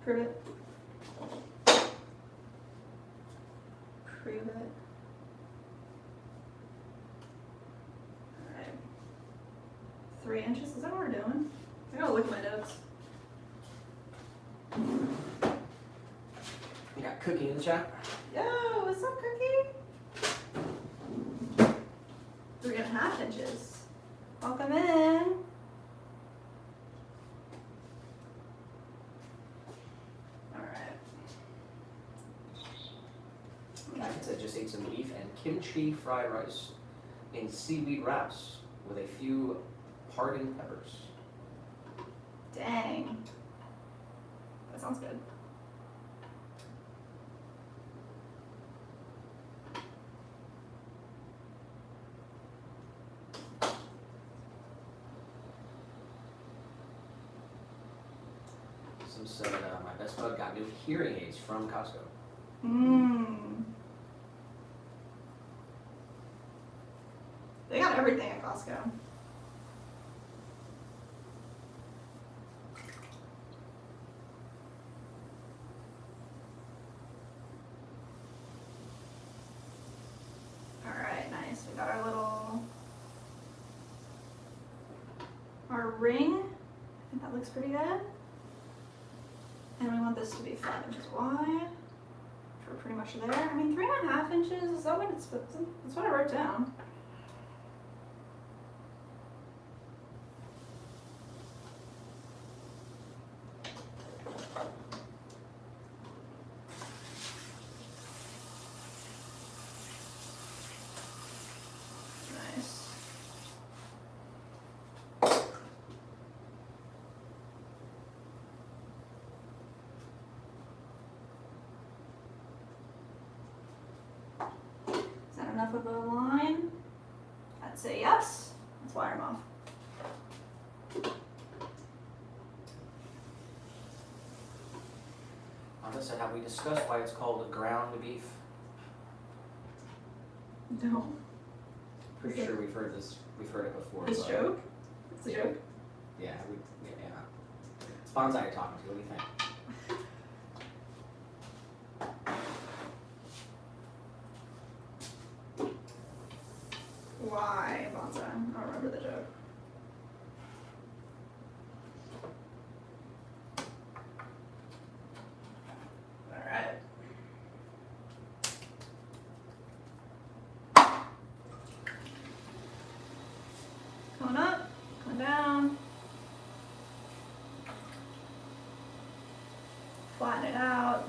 Prove it. Prove it. Alright. 3 inches? Is that what we're doing? I gotta look at my notes. You got cookie in the chat? Yo, what's up, Cookie? 3.5 inches. Welcome in. Alright. I said just ate some beef and kimchi fried rice in seaweed wraps with a few pardon peppers. Dang. That sounds good. Some said my best bud got new hearing aids from Costco. Mmm. They got everything at Costco. Alright, nice. We got our ring. I think that looks pretty good. And we want this to be 5 inches wide. We're pretty much there. I mean, 3.5 inches, is that what it's, that's what I wrote down. Nice. enough of a line? I'd say yes. Let's wire them off. Listen, have we discussed why it's called ground beef? No. Pretty sure we've heard it before. This but- joke? It's a joke? Yeah, yeah. It's Bonsai you're talking to, what do you think? Why bonsai? I don't remember the joke. Alright. Coming up, coming down. Flatten it out.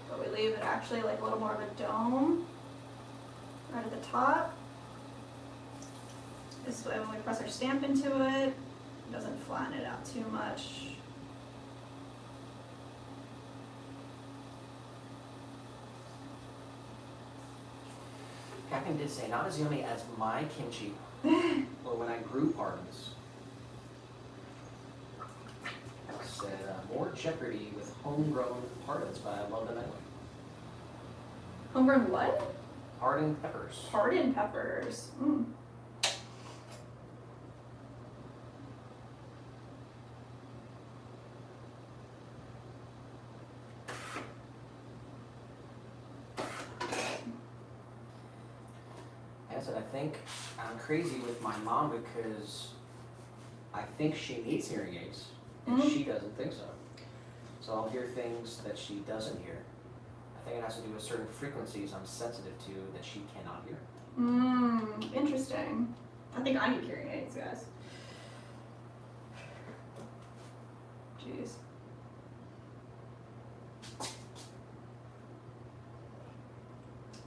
But we leave it actually like a little more of a dome right at the top. This way when we press our stamp into it, it doesn't flatten it out too much. Captain did say, not as yummy as my kimchi, or when I grew pardons. Said, more jeopardy with homegrown pardons, but I love them anyway. Homegrown what? Pardon peppers. Pardon peppers. Mm. I said, I think I'm crazy with my mom because I think she needs hearing aids, and she doesn't think so. So I'll hear things that she doesn't hear. I think it has to do with certain frequencies I'm sensitive to that she cannot hear. Interesting. I think I need hearing aids, guys. Jeez.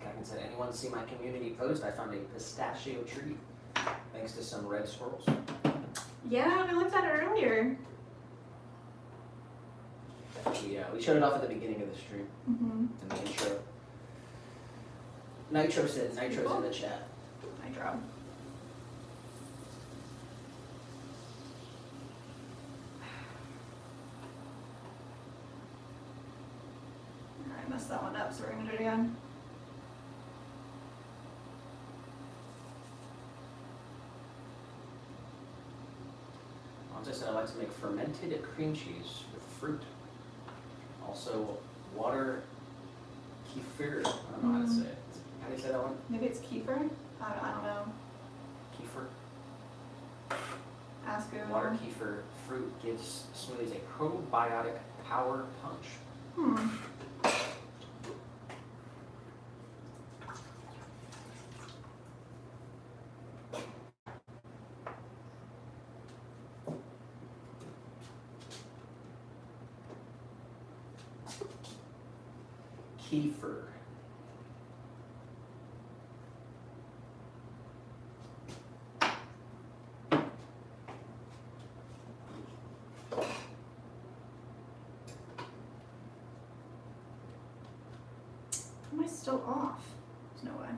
Captain said, anyone see my community post? I found a pistachio tree, thanks to some red squirrels. Yeah, we looked at it earlier. We showed it off at the beginning of the stream, Mm-hmm. in the intro. Nitro said, Nitro's in the chat. Nitro. Alright, messed that one up, so we're gonna do it again. As I said, I like to make fermented cream cheese with fruit. Also, water kefir. I don't know how to say it. How do you say that one? Maybe it's kefir? I don't know. Kefir. Ask Google. Water kefir fruit gives smoothies a probiotic power punch. Hmm. Kefir. Am I still off? There's no way.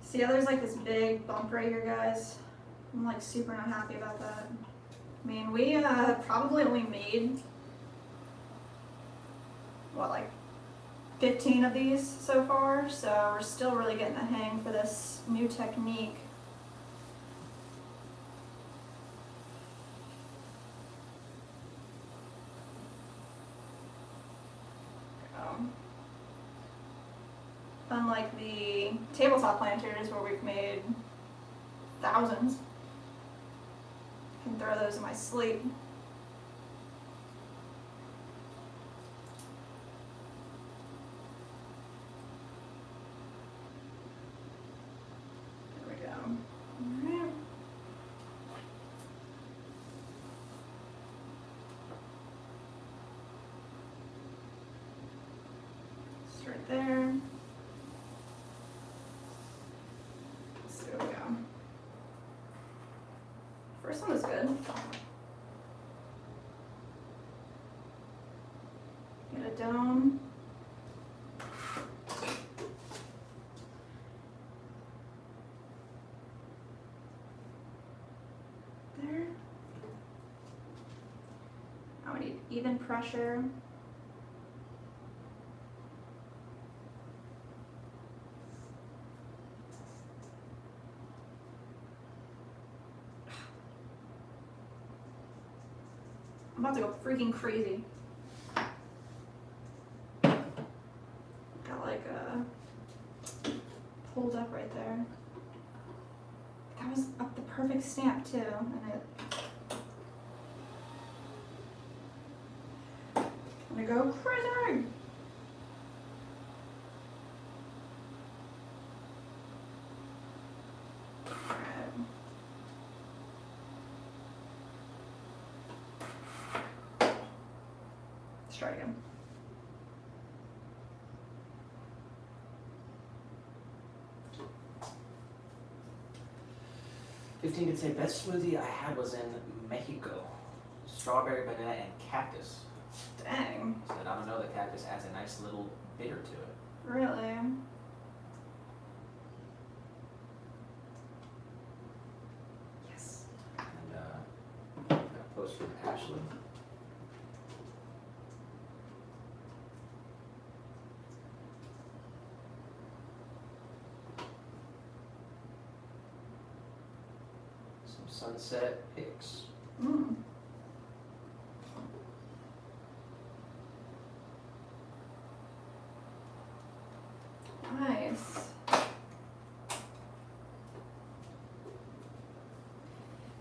See how there's like this big bump right here, guys? I'm like super not happy about that. I mean, we probably only made, what, like 15 of these so far, so we're still really getting the hang for this new technique. Unlike the tabletop planters where we've made thousands. I can throw those in my sleep. Just right there. So there we go. First one was good. Get a dome. There. Now we need even pressure. I'm about to go freaking crazy. Got like pulled up right there. That was up the perfect stamp too, and I'm gonna go crazy. Alright. Let's try again. Fifteen could say best smoothie I had was in Mexico. Strawberry, banana, and cactus. Dang, Said I don't know, the cactus adds a nice little bitter to it. really? Yes. And got a post from Ashley. Some sunset pics. Mm. Nice.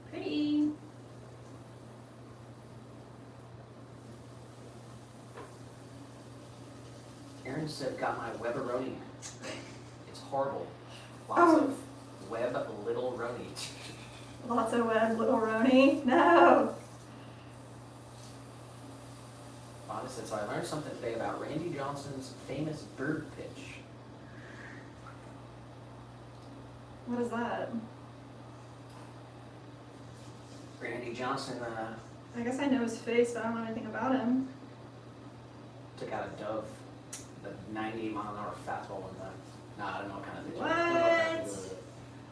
Pretty. Aaron said, got my Weberoni. It's horrible. Lots Oh. of web little roni. Lots of web, little Roni. No. Bonnie said, so I learned something today about Randy Johnson's famous bird pitch. What is that? Randy Johnson I guess I know his face, but I don't know anything about him. took out a dove, the 98-mile-an-hour fastball one time. Nah, I don't know what kind of pitch. What? I don't know what kind of pitch it was.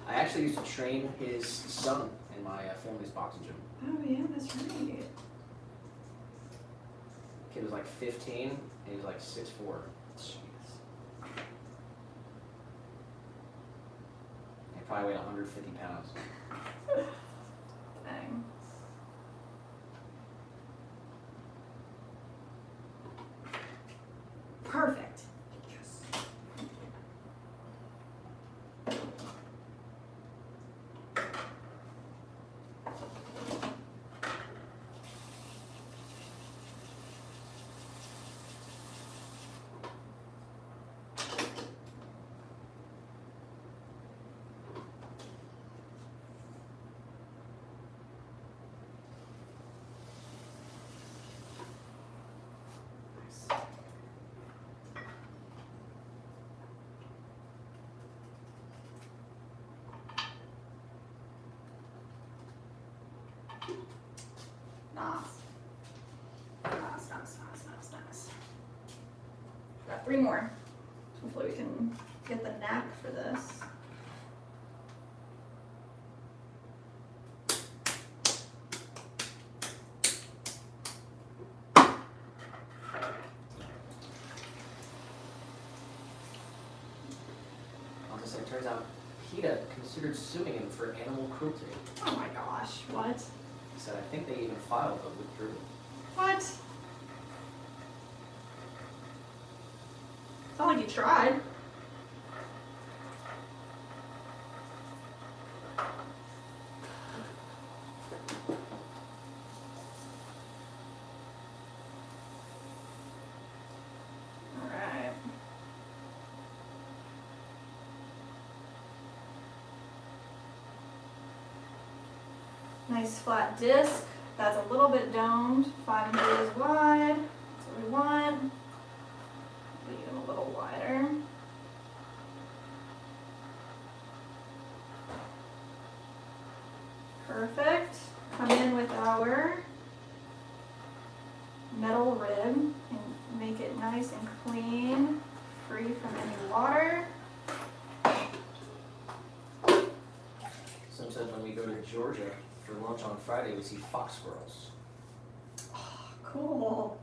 I actually used to train his son in my family's boxing gym. Oh yeah, that's right. Kid was like 15, and he was like 6'4". Jeez. He probably weighed 150 pounds. Dang. Perfect. Yes. Nice. Nice. Nice. Got 3 more. Hopefully we can get the knack for this. I'll just say, it turns out PETA considered suing him for animal cruelty. Oh my gosh, what? He said, I think they even filed but withdrew. What? It's not like you tried. Alright. Nice flat disc. That's a little bit domed, 5 inches wide. That's what we want. Leave them a little wide. Perfect. Come in with our metal rib and make it nice and clean, free from any water. Sometimes when we go to Georgia for lunch on Friday, we see fox squirrels. Cool.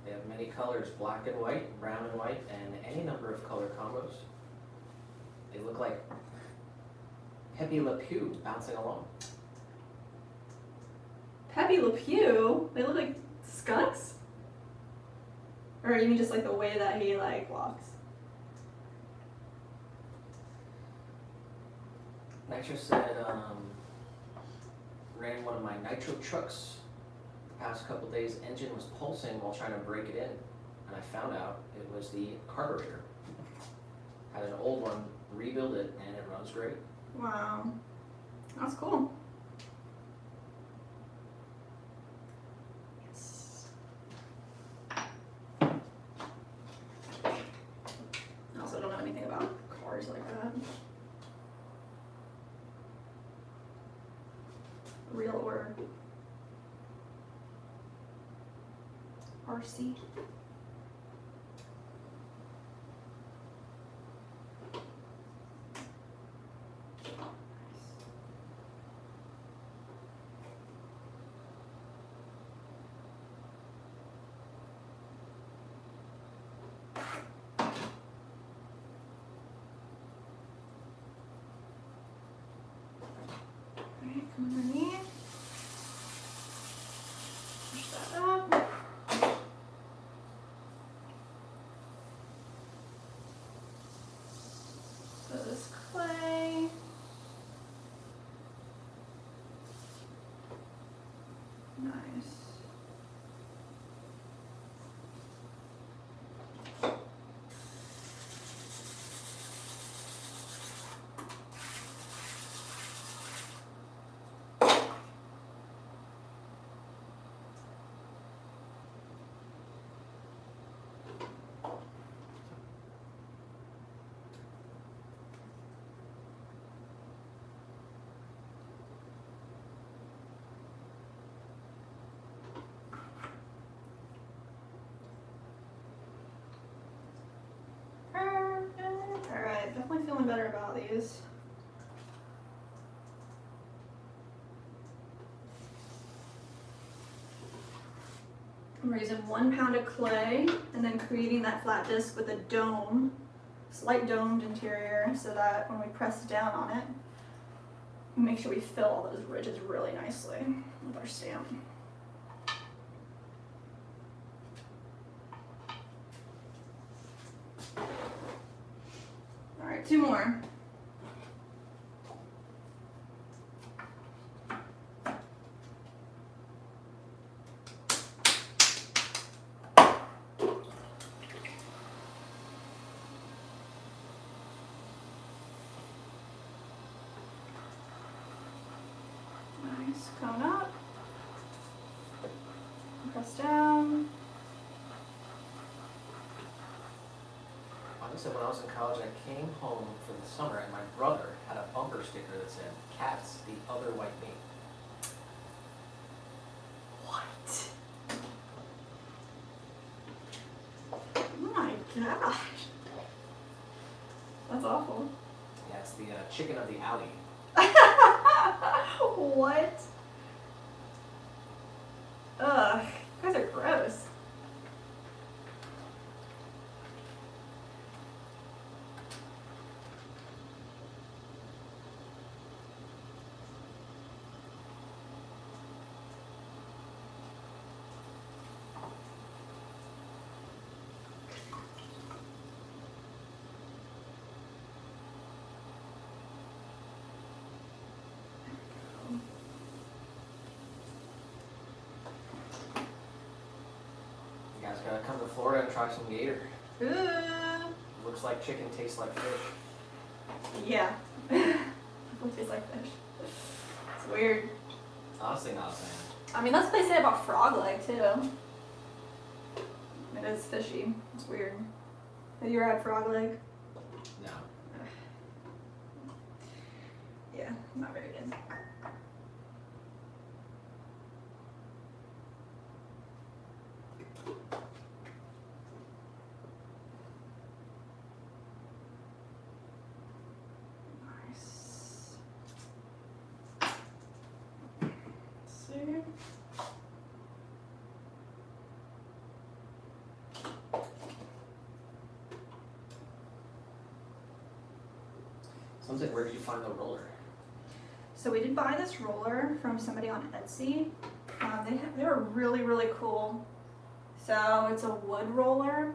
They have many colors, black and white, brown and white, and any number of color combos. They look like Pepe Le Pew bouncing along. Pepe Le Pew? They look like skunks? Or you mean just like the way that he like walks? Nitro said, ran one of my Nitro trucks. The past couple days, engine was pulsing while trying to break it in. And I found out it was the carburetor. Had an old one, rebuild it, and it runs great. Wow. That's cool. Yes. I also don't know anything about cars like that. Real or RC. Alright, come underneath. Push that up. So this clay. Nice. Perfect. Alright, definitely feeling better about these. I'm using 1 pound of clay and then creating that flat disc with a dome, slight domed interior, so that when we press down on it, we make sure we fill all those ridges really nicely with our stamp. Alright, 2 more. Nice, cone up, press down. Honestly, when I was in college, I came home for the summer and my brother had a bumper sticker that said, "Cats, the other white meat." What? Oh my gosh. That's awful. Yeah, it's the chicken of the alley. What? Ugh, you guys are gross. You guys gotta come to Florida and try some gator. Ooh. Looks like chicken, tastes like fish. Yeah. Definitely tastes like fish. It's weird. Honestly, not a fan. I mean, that's what they say about frog leg, too. It is fishy. It's weird. Have you ever had frog leg? No. Yeah, not very good. Something, where did you find the roller? So we did buy this roller from somebody on Etsy. They were really, really cool. So it's a wood roller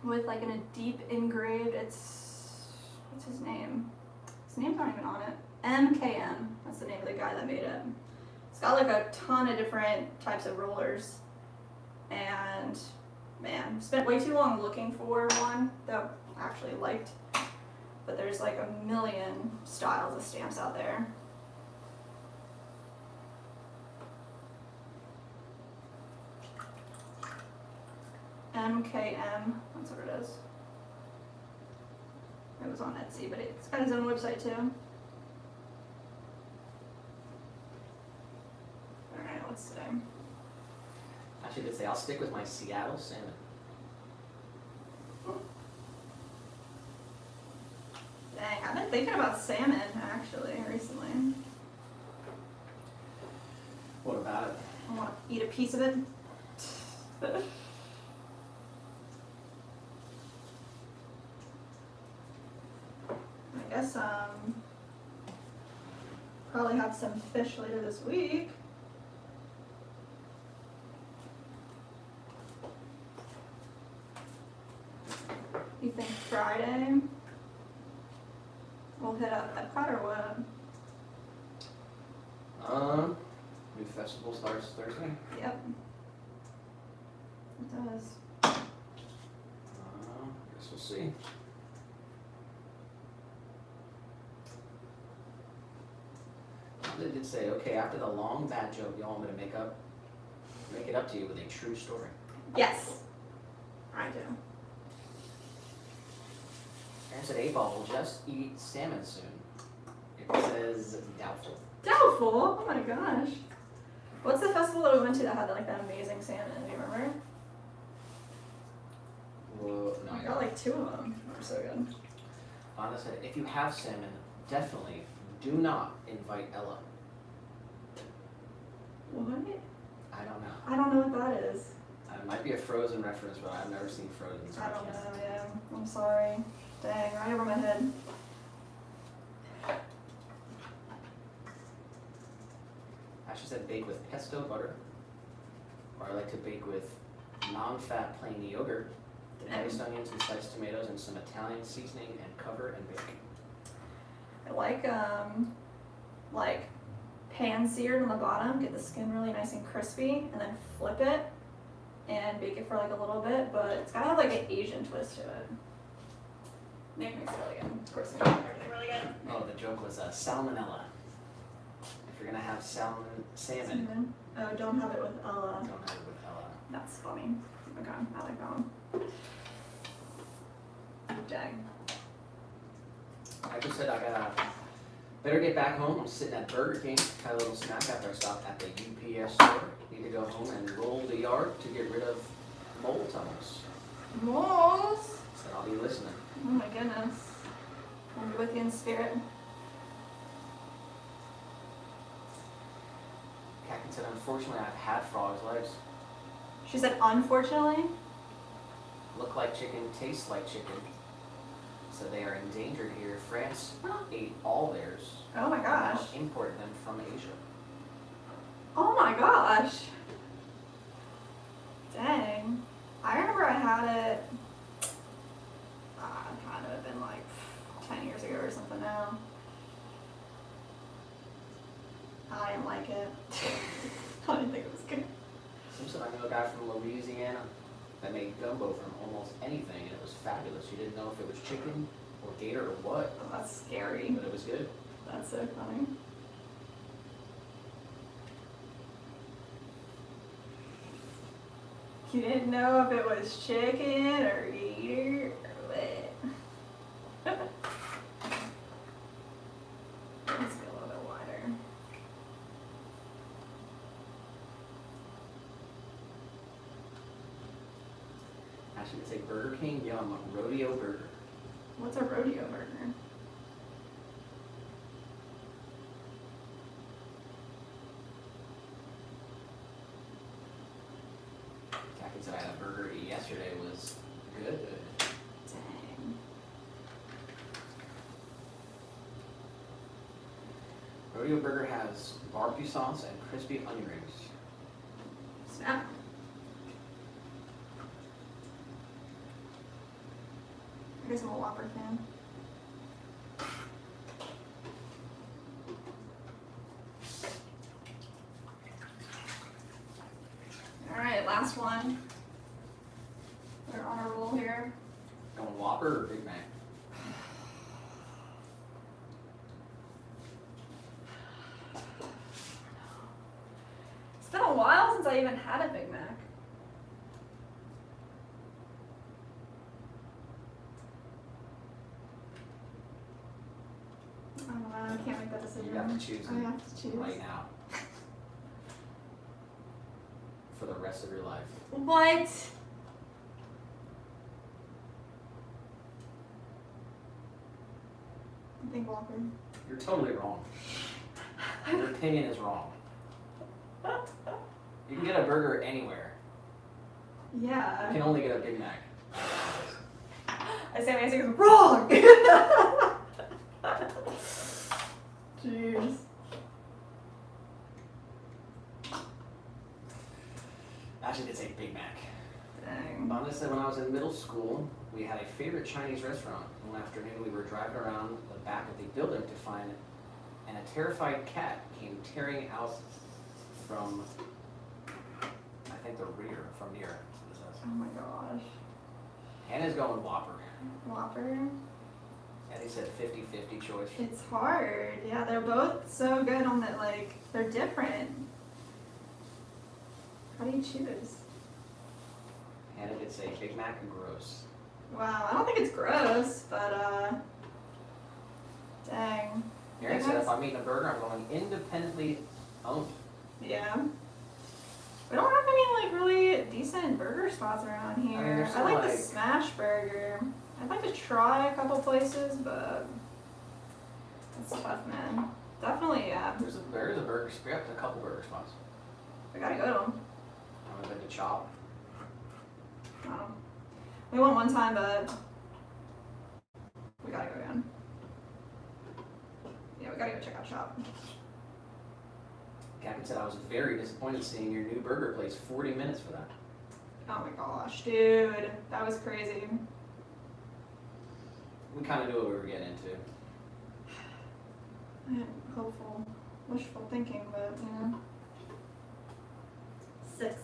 with like a deep engraved, what's his name? His name's not even on it. MKM, that's the name of the guy that made it. It's got like a ton of different types of rollers. And man, spent way too long looking for one that I actually liked. But there's like a million styles of stamps out there. MKM, that's what it is. It was on Etsy, but it's got his own website too. Alright, what's today? Actually, did say I'll stick with my Seattle salmon. Dang, I've been thinking about salmon actually recently. What about it? I want to eat a piece of it. I guess probably have some fish later this week. You think Friday we'll hit up Epcot or what? New festival starts Thursday. Yep. It does. Guess we'll see. They did say, okay, after the long bad joke, y'all want me to make it up to you with a true story. Yes, I do. Parents at 8 Ball will just eat salmon soon. It says doubtful. Doubtful? Oh my gosh. What's the festival that we went to that had like that amazing salmon? Do you remember? Well, no, I got like 2 of them. They were so good. Honestly, if you have salmon, definitely do not invite Ella. What? I don't know. I don't know what that is. It might be a Frozen reference, but I've never seen Frozen. So I don't know, yeah. I'm sorry. Dang, right over my head. Ashley said bake with pesto butter, or I like to bake with non-fat plain yogurt, diced onions and sliced tomatoes, and some Italian seasoning, and cover and bake. I like pan seared on the bottom, get the skin really nice and crispy, and then flip it and bake it for like a little bit, but it's gotta have like an Asian twist to it. Nick makes it really good. Of course, it makes everything really good. Oh, the joke was salmonella. If you're gonna have salmon. Oh, don't have it with Ella. Don't have it with Ella. That's funny. Okay, I like that one. Dang. I just said I gotta better get back home. I'm sitting at Burger King, had a little snack after I stopped at the UPS store. Need to go home and roll the yard to get rid of mole tunnels. Moles! So I'll be listening. Oh my goodness. I'll be with you in spirit. Captain said, unfortunately, I've had frog's legs. She said, unfortunately. Look like chicken, taste like chicken. So they are endangered here. France ate all theirs. Oh my gosh. Now import them from Asia. Oh my gosh. Dang. I remember I had it, it had to have been like 10 years ago or something now. I didn't like it. I didn't think it was good. Simpson, I know a guy from Louisiana that made gumbo from almost anything, and it was fabulous. You didn't know if it was chicken or gator or what, Oh, that's scary. but it was good. That's so funny. You didn't know if it was chicken or gator or what. Let's go a little bit wider. Actually, it's a Burger King Yum Rodeo Burger. What's a rodeo burger? Captain said I had a burger yesterday. It was good. Dang. Rodeo Burger has barbecue sauce and crispy onion rings. Snap. I guess I'm a Whopper fan. Alright, last one. We're on a roll here. Going Whopper or Big Mac? It's been a while since I even had a Big Mac. I don't know, I can't make that decision. You have to choose I it have to choose. right now. For the rest of your life. What? I think Whopper. You're totally wrong. Your opinion is wrong. You can get a burger anywhere. You Yeah. can only get a Big Mac. I say my answer is wrong. Jeez. Actually, it's a Big Mac. Dang. Bonda said when I was in middle school, we had a favorite Chinese restaurant. One afternoon, we were driving around the back of the building to find, and a terrified cat came tearing out from, I think the rear, from near. That's what it says. Oh my gosh. Hannah's going Whopper. Whopper. Eddie said 50-50 choice. It's hard. Yeah, they're both so good on that, like, they're different. How do you choose? Hannah did say Big Mac and gross. Wow, I don't think it's gross, but, dang. Aaron Big said Mac's- if I'm eating a burger, I'm going independently owned. Yeah. We don't have any, like, really decent burger spots around here. there's I like the like- Smash Burger. I'd like to try a couple places, but it's tough, man. Definitely, yeah. There is a burger spot, we have a couple burger spots. We gotta go to them. I went to Chop. We went one time, but we gotta go again. Yeah, we gotta go check out Shop. Captain said I was very disappointed seeing your new burger place 40 minutes for that. Oh my gosh, dude, that was crazy. We kind of knew what we were getting into. Hopeful, wishful thinking, but you know. 6.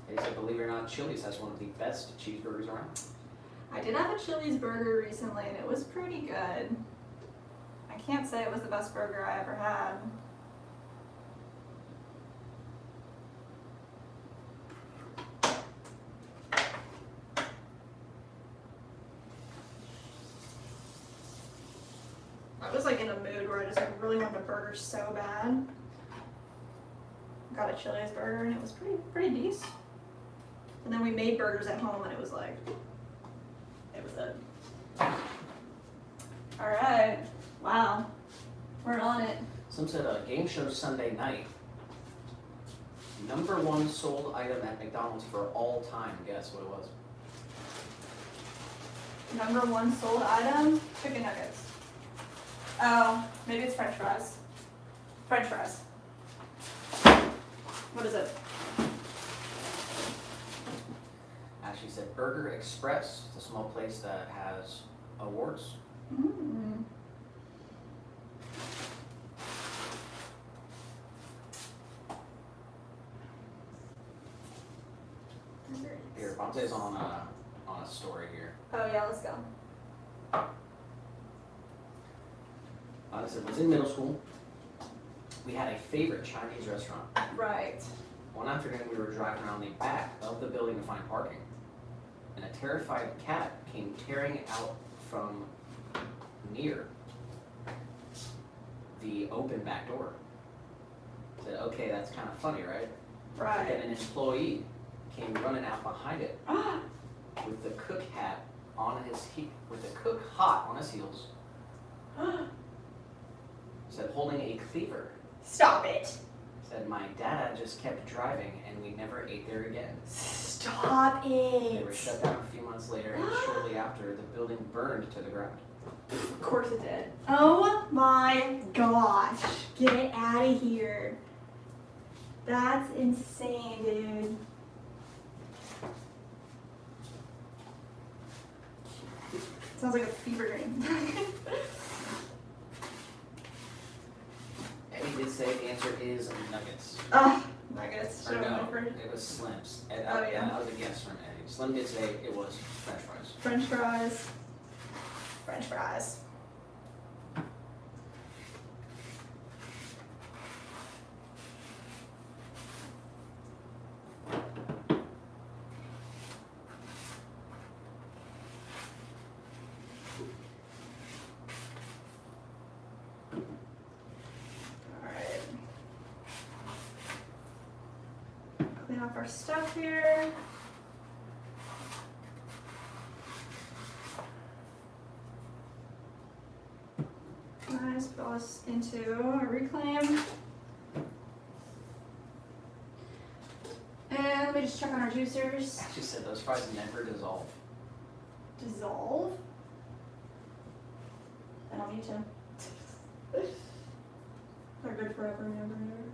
He said, believe it or not, Chili's has one of the best cheeseburgers around. I did have a Chili's burger recently, and it was pretty good. I can't say it was the best burger I ever had. I was like in a mood where I just like really wanted a burger so bad. Got a Chili's burger and it was pretty decent. And then we made burgers at home and it was like, it was it. All right, wow, we're on it. Some said game show Sunday night. #1 sold item at McDonald's for all time. Guess what it was? #1 sold item, chicken nuggets. Oh, maybe it's French fries. French fries. What is it? Ashley said Burger Express. It's a small place that has awards. Mm. Here, Bonte's on a story here. Oh yeah, let's go. Bonte said, was in middle school. We had a favorite Chinese restaurant. Right. One afternoon, we were driving around the back of the building to find parking, and a terrified cat came tearing out from near the open back door. Said, okay, that's kind of funny, right? And Right. an employee came running out behind it Ah, with the cook hat on his with the cook hot on his heels. Said holding a cleaver. stop it. Said my dad just kept driving and we never ate there again. Stop They were it. shut down a few months later, and shortly after, the building burned to the ground. Of course it did. Oh my gosh. Get it out of here. That's insane, dude. Sounds like a fever dream. Eddie did say the answer is nuggets. Ugh, nuggets. Or Should have no, went for it was Slims. And, Oh, yeah. That was a guess from Eddie. Slim did say it was French fries. French fries. French fries. Alright. Clean up our stuff here. Nice, put all this into a reclaim. And let me just check on our juicers. She said those fries never dissolve. Dissolve. I don't need to. They're good forever and ever and ever.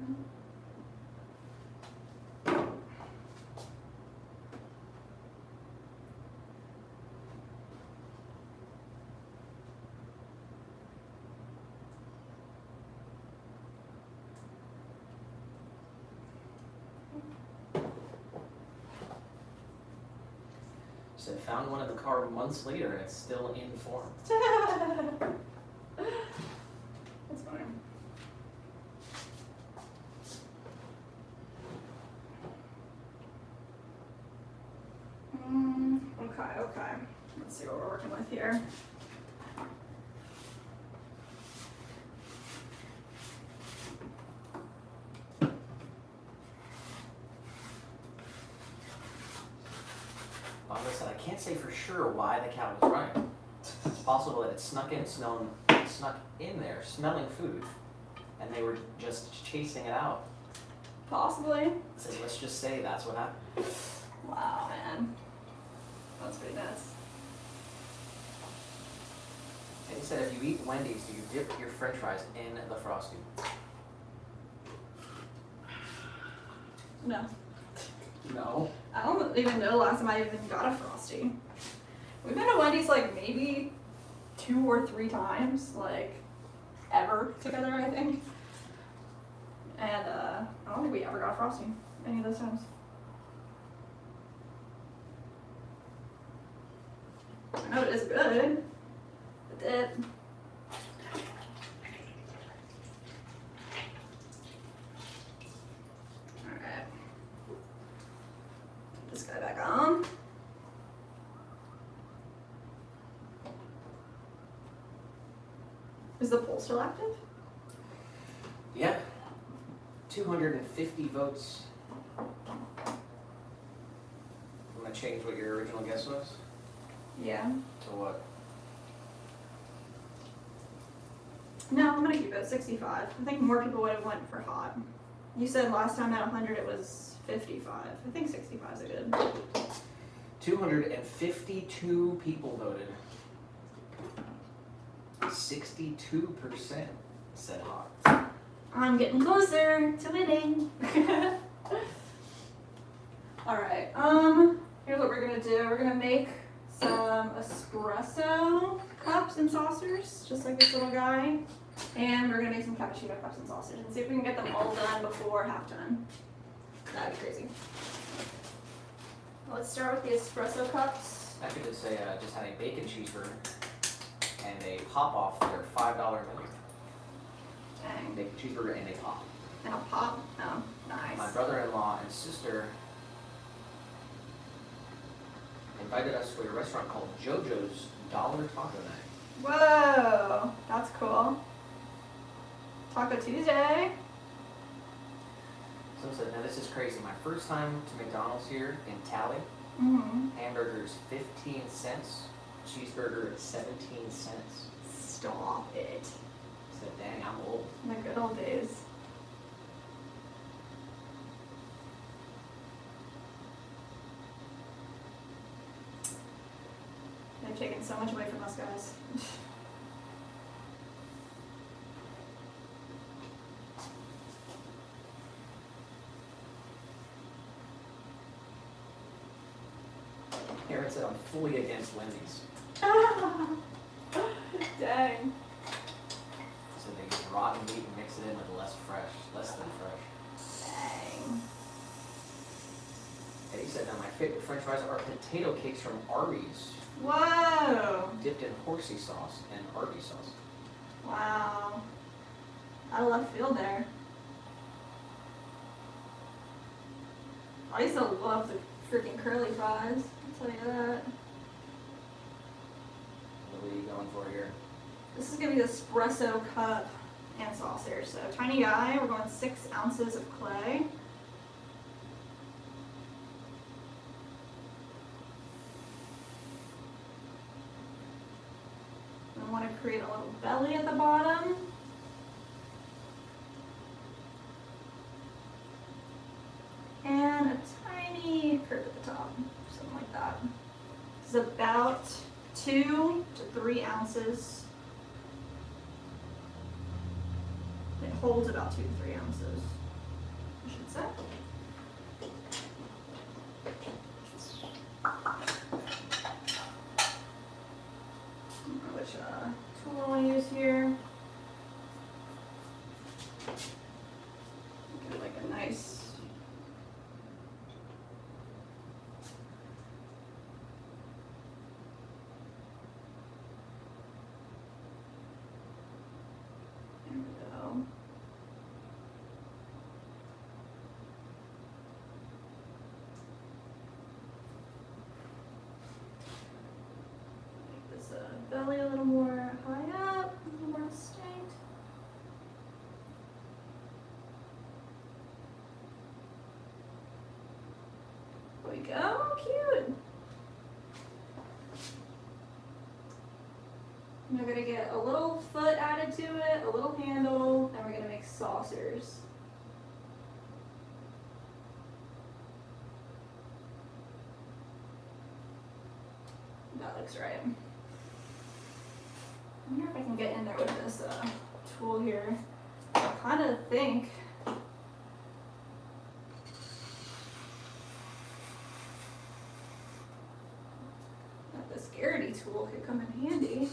Said found one in the car months later and it's still in form. That's fine. Okay. Let's see what we're working with here. Bongo said, I can't say for sure why the cat was running. It's possible that it snuck in there, smelling food, and they were just chasing it out. Possibly. So let's just say that's what happened. Wow, man. That's pretty nuts. And he said, if you eat Wendy's, do you dip your french fries in the Frosty? No. No. I don't even know the last time I even got a Frosty. We've been to Wendy's like maybe 2 or 3 times, like ever together, I think. And I don't think we ever got a Frosty any of those times. I know it is good. The dip. Alright. Put this guy back on. Is the poll still active? Yeah. 250 votes. I'm gonna change what your original guess was. Yeah. To what? No, I'm gonna keep it at 65. I think more people would have went for hot. You said last time at 100 it was 55. I think 65 is a good. 252 people voted. 62% said hot. I'm getting closer to winning. Alright, here's what we're gonna do. We're gonna make some espresso cups and saucers, just like this little guy. And we're gonna make some cappuccino cups and saucers and see if we can get them all done before halftime. That'd be crazy. Let's start with the espresso cups. I could just say just had a bacon cheeseburger and a pop off for their $5 menu. Dang. Bacon cheeseburger and a pop. And a pop. Oh, nice. My brother-in-law and sister invited us to a restaurant called JoJo's Dollar Taco Night. Whoa, that's cool. Taco Tuesday. Someone said, now this is crazy. My first time to McDonald's here in Tally, Mm-hmm. hamburgers 15 cents, cheeseburger 17 cents. Stop it. I said, dang, I'm old. In the good old days. so much away from us, guys. Aaron said I'm fully against Wendy's. Dang. So they use rotten meat and mix it in with less than fresh. Dang. Eddie said, now my favorite french fries are potato cakes from Arby's, Whoa. dipped in horsey sauce and Arby's sauce. Wow. Out of left field there. I used to love the freaking curly fries. I'll tell you that. What are you going for here? This is gonna be the espresso cup and saucer. So tiny guy, we're going 6 ounces of clay. I want to create a little belly at the bottom. And a tiny curve at the top, something like that. This is about 2 to 3 ounces. It holds about 2 to 3 ounces, I should say. I don't know which tool I want to use here. Get like a nice. There we go. Make this belly a little more high up, a little more distinct. There we go, cute. And we're gonna get a little foot added to it, a little handle, and we're gonna make saucers. That looks right. I wonder if I can get in there with this tool here. I kind of think that this Garrity tool could come in handy.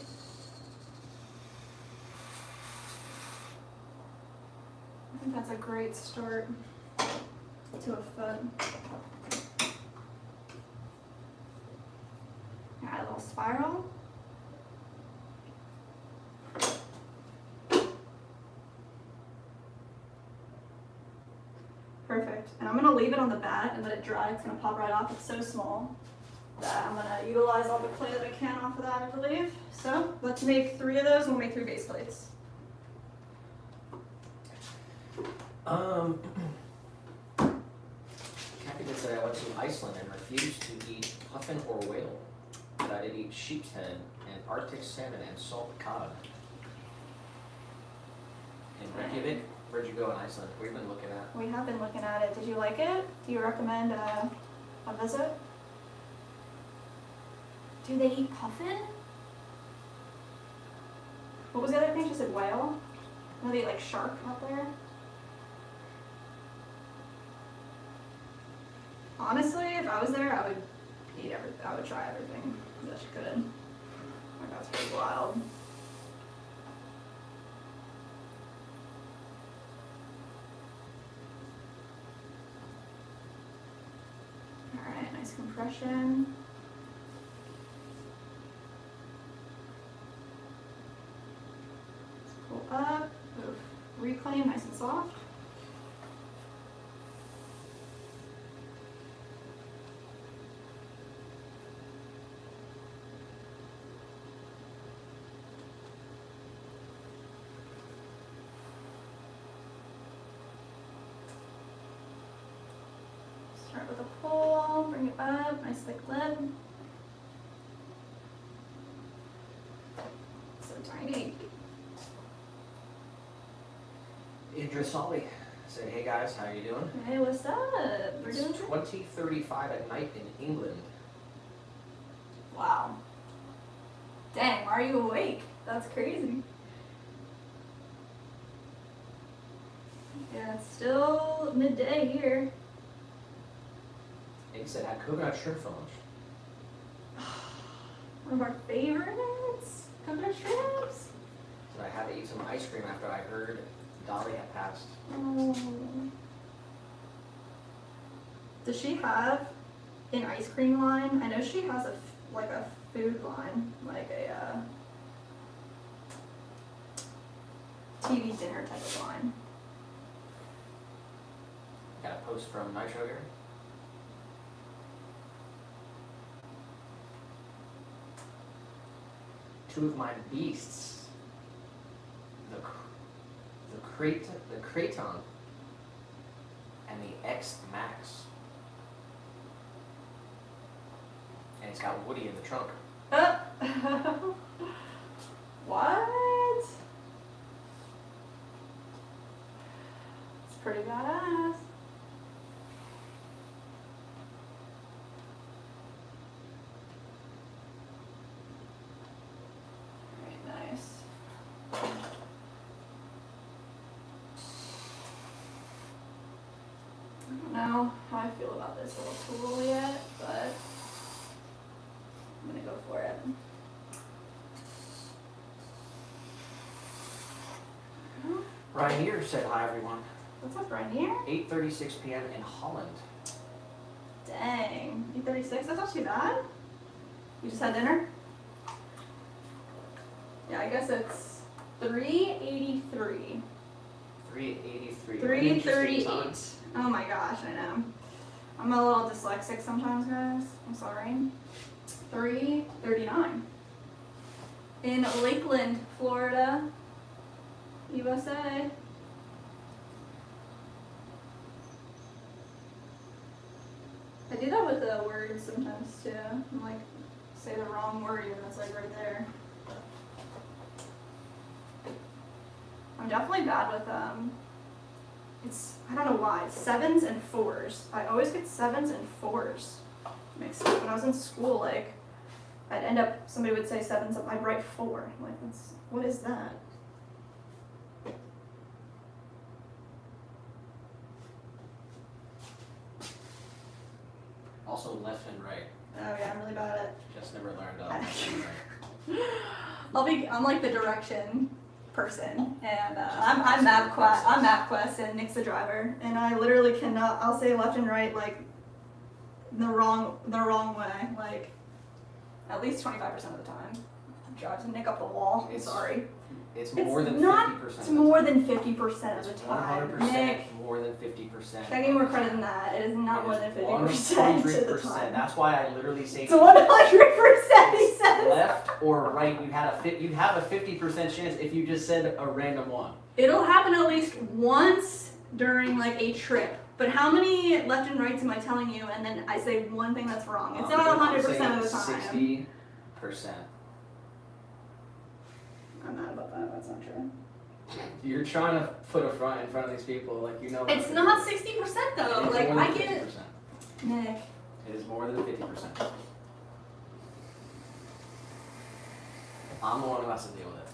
I think that's a great start to a foot. Add a little spiral. Perfect. And I'm gonna leave it on the bat and let it dry. It's gonna pop right off. It's so small that I'm gonna utilize all the clay that I can off of that, I believe. So let's make 3 of those and we'll make 3 base plates. Kathy did say I went to Iceland and refused to eat puffin or whale, but I did eat sheep's head and Arctic salmon and salt cod. In Reykjavik, where'd you go in Iceland? We've been looking at. We have been looking at it. Did you like it? Do you recommend a visit? Do they eat puffin? What was the other thing? She said whale? No, they eat like shark out there. Honestly, if I was there, I would eat everything. I would try everything that she could. Like, that's pretty wild. Alright, nice compression. Pull up. Oof. Reclaim nice and soft. Start with a pull, bring it up, nice thick lid. So tiny. Idris Ali said, hey guys, how you doing? Hey, what's up? We're It's doing good. 20:35 at night in England. Wow. Why are you awake? That's crazy. Yeah, it's still midday here. Egg said had coconut shrimp for lunch. One of our favorites. Coconut shrimps. So I had to eat some ice cream after I heard Dolly had passed. Oh. Does she have an ice cream line? I know she has a food line, like a TV dinner type of line. Got a post from Nitro here. Two of my beasts, the Kraton and the X Max. And it's got Woody in the trunk. What? It's pretty badass. Very nice. I don't know how I feel about this little tool yet, but I'm gonna go for it. Rainier said hi everyone. What's up, Rainier? 8:36 p.m. in Holland. Dang, 8:36. That's not too bad. You just had dinner? Yeah, I guess it's 3:83. 3:83. 3:38. Oh my gosh, I know. I'm a little dyslexic sometimes, guys. I'm sorry. 3:39. In Lakeland, Florida, USA. I do that with the words sometimes too. I'm like, say the wrong word even though it's like right there. I'm definitely bad with I don't know why, 7s and 4s. I always get 7s and 4s mixed up. When I was in school, like, I'd end up, somebody would say 7s, I'd write 4. I'm like, what is that? Also left and right. Oh yeah, I'm really bad at it. Just never learned left and right. I'm like the direction person, and I'm MapQuest, and Nick's the driver, and I literally cannot. I'll say left and right like the wrong way, like at least 25% of the time. Drives Nick up the wall. I'm sorry. It's more than 50%. It's more than 50% of the It's time. 100% Nick, more than 50%. can I give you more credit than that? It is not more than 50% of the 100%. time. That's why I literally say It's 100%. He says. left or right. You have a 50% chance if you just said a random one. It'll happen at least once during like a trip. But how many left and rights am I telling you? And then I say one thing that's wrong. It's not 100% of the time. 60%. I'm mad about that. That's not true. You're trying to put a front in front of these people, like you know. It's not 60% though. It's Like more than I get it. 50%. Nick. It is more than 50%. I'm the one who has to deal with it.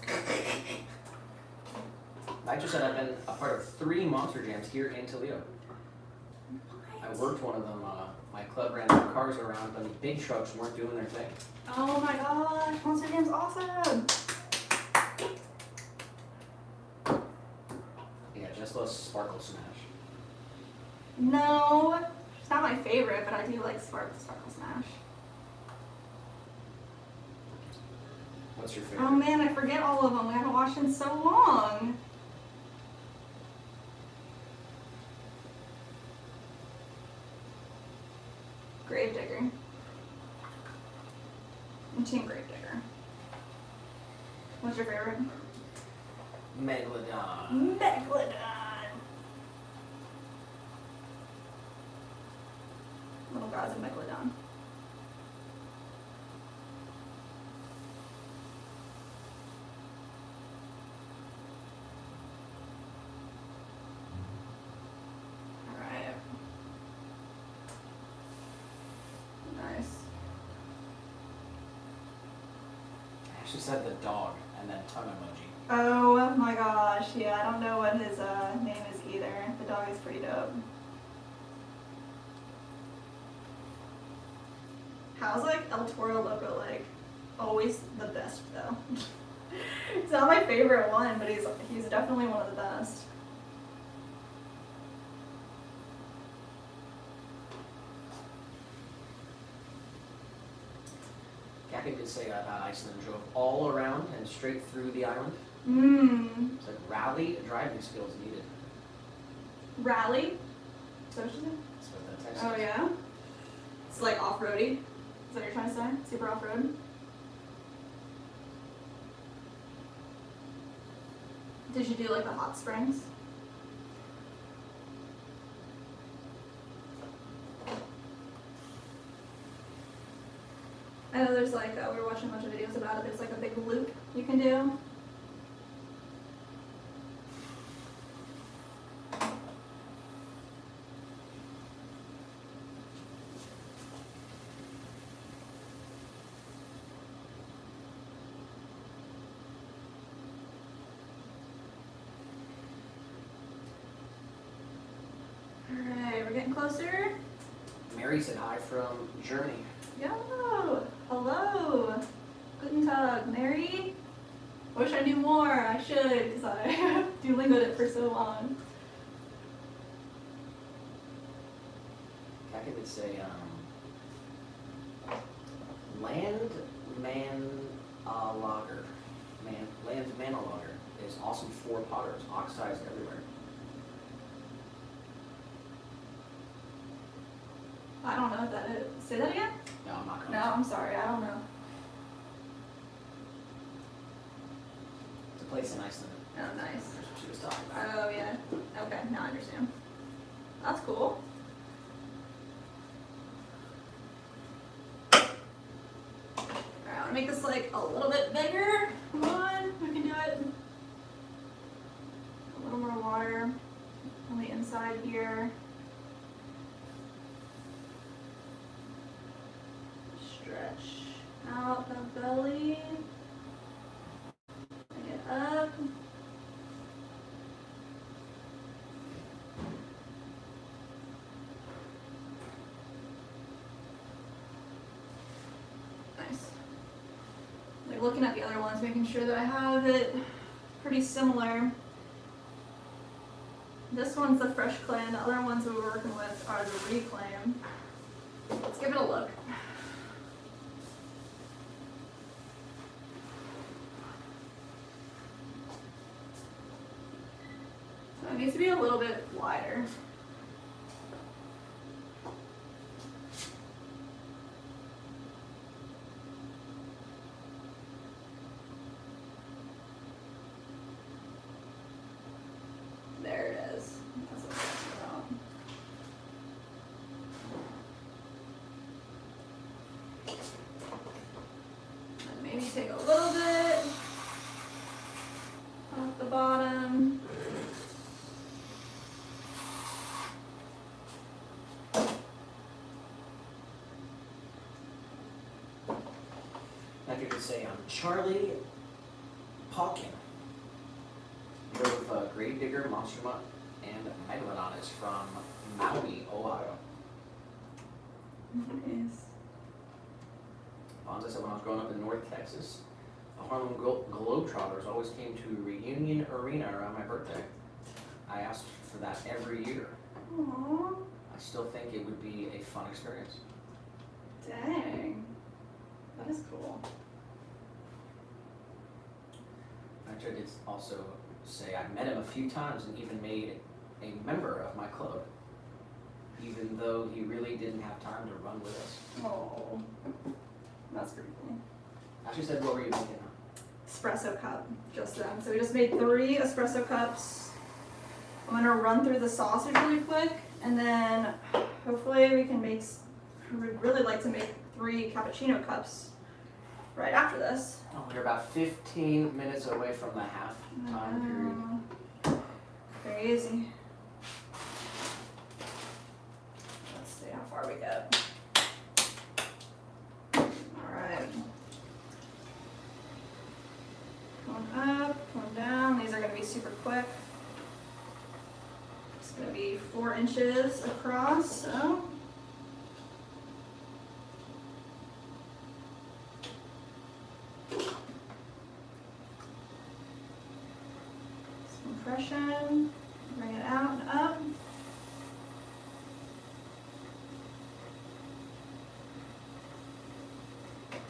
I just said I've been a part of 3 Monster Jams here in Toledo. I worked one of them. My club ran some cars around, but the big trucks weren't doing their thing. Oh my gosh, Monster Jam's awesome. Yeah, just those Sparkle Smash. No, it's not my favorite, but I do like Sparkle Smash. What's your favorite? Oh man, I forget all of them. We haven't watched in so long. Gravedigger. I'm Team Gravedigger. What's your favorite? Megalodon. Megalodon. Little guys of Megalodon. Alright. Nice. She said the dog and then tongue emoji. Oh my gosh, yeah, I don't know what his name is either. The dog is pretty dope. How's like El Toro logo like always the best though? He's not my favorite one, but he's definitely one of the best. Kathy did say Iceland drove all around and straight through the island. Mmm. Said rally driving skills needed. Rally? Is that what you said? That's what that text Oh says. yeah? It's like off-roady? Is that what you're trying to say? Super off-road? Did you do like the hot springs? I know there's like, we were watching a bunch of videos about it, there's like a big loop you can do. Alright, we're getting closer. Mary said hi from Germany. Yo, hello. Guten Tag, Mary. I wish I knew more. I should, because I Duolingoed it for so long. Kathy would say, Landmanalager. Landmanalager is awesome for potters, oxidized everywhere. I don't know what that is. Say that again? No, I'm not No, going to. I'm sorry. I don't know. It's a place in Iceland. Oh, nice. That's what she was talking about. Oh, yeah. Okay, now I understand. That's cool. Alright, I want to make this like a little bit bigger. Come on, we can do it. A little more water on the inside here. Stretch out the belly. Bring it up. Nice. Like looking at the other ones, making sure that I have it pretty similar. This one's the fresh clay, and the other ones we were working with are the reclaim. Let's give it a look. So it needs to be a little bit wider. There it is. That's what I'm talking about. And maybe take a little bit off the bottom. Like you could say, Charlie Pawkin drove Gravedigger, Monster Mutt, and Megalodon is from Maui, Ohio. Nice. Bonza said when I was growing up in North Texas, the Harlem Globetrotters always came to Reunion Arena around my birthday. I asked for that every year. Aww. I still think it would be a fun experience. Dang. That is cool. I tried to also say I met him a few times and even made a member of my club, even though he really didn't have time to run with us. Oh. That's pretty cool. Actually said, what were you making? Espresso cup, just them. So we just made 3 espresso cups. I'm gonna run through the sausage really quick, and then hopefully we can make, we'd really like to make 3 cappuccino cups right after this. Oh, we're about 15 minutes away from the half time period. Crazy. Let's see how far we get. Alright. be super quick. It's gonna be 4 inches across, so. Some compression, bring it out and up.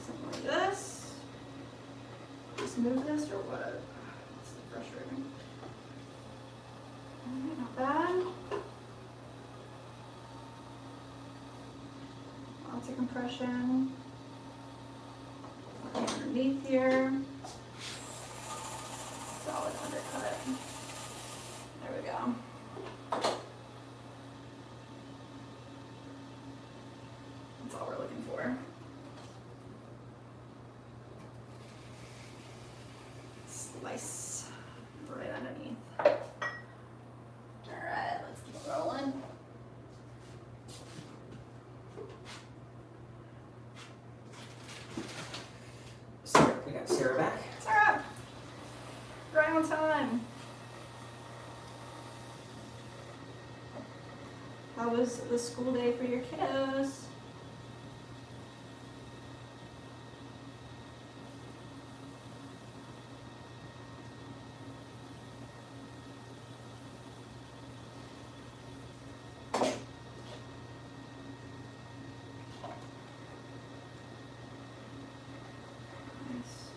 Something like this. Just move this or what? It's so frustrating. Alright, not bad. Lots of compression. Underneath here. Solid undercut. There we go. That's all we're looking for. Slice right underneath. Alright, let's keep it rolling. Sarah, we got Sarah back. Sarah! Right on time. How was the school day for your kiddos? Nice.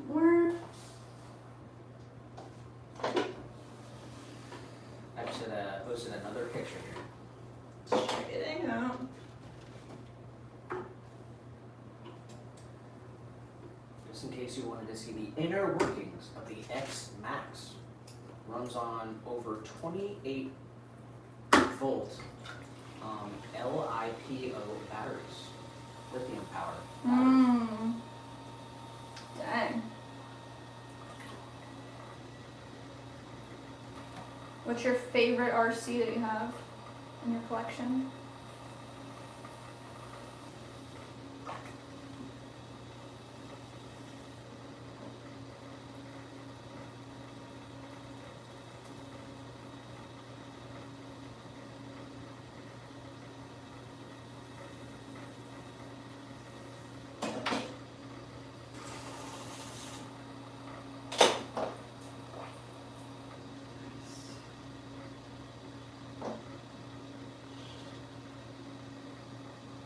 More. I should posted another picture here. Check it out. Just in case you wanted to see the inner workings of the X Max. Runs on over 28 volt LiPo batteries, lithium power batteries. Dang. What's your favorite RC that you have in your collection?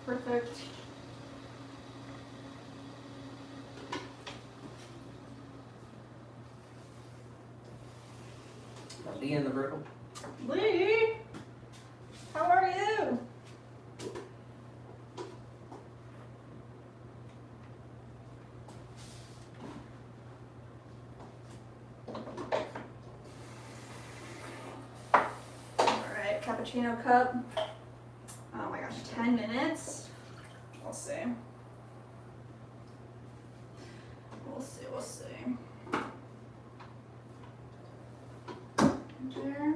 Perfect. Lee in the vertical. Lee, how are you? Alright, cappuccino cup. Oh my gosh, 10 minutes. We'll see. We'll see. There.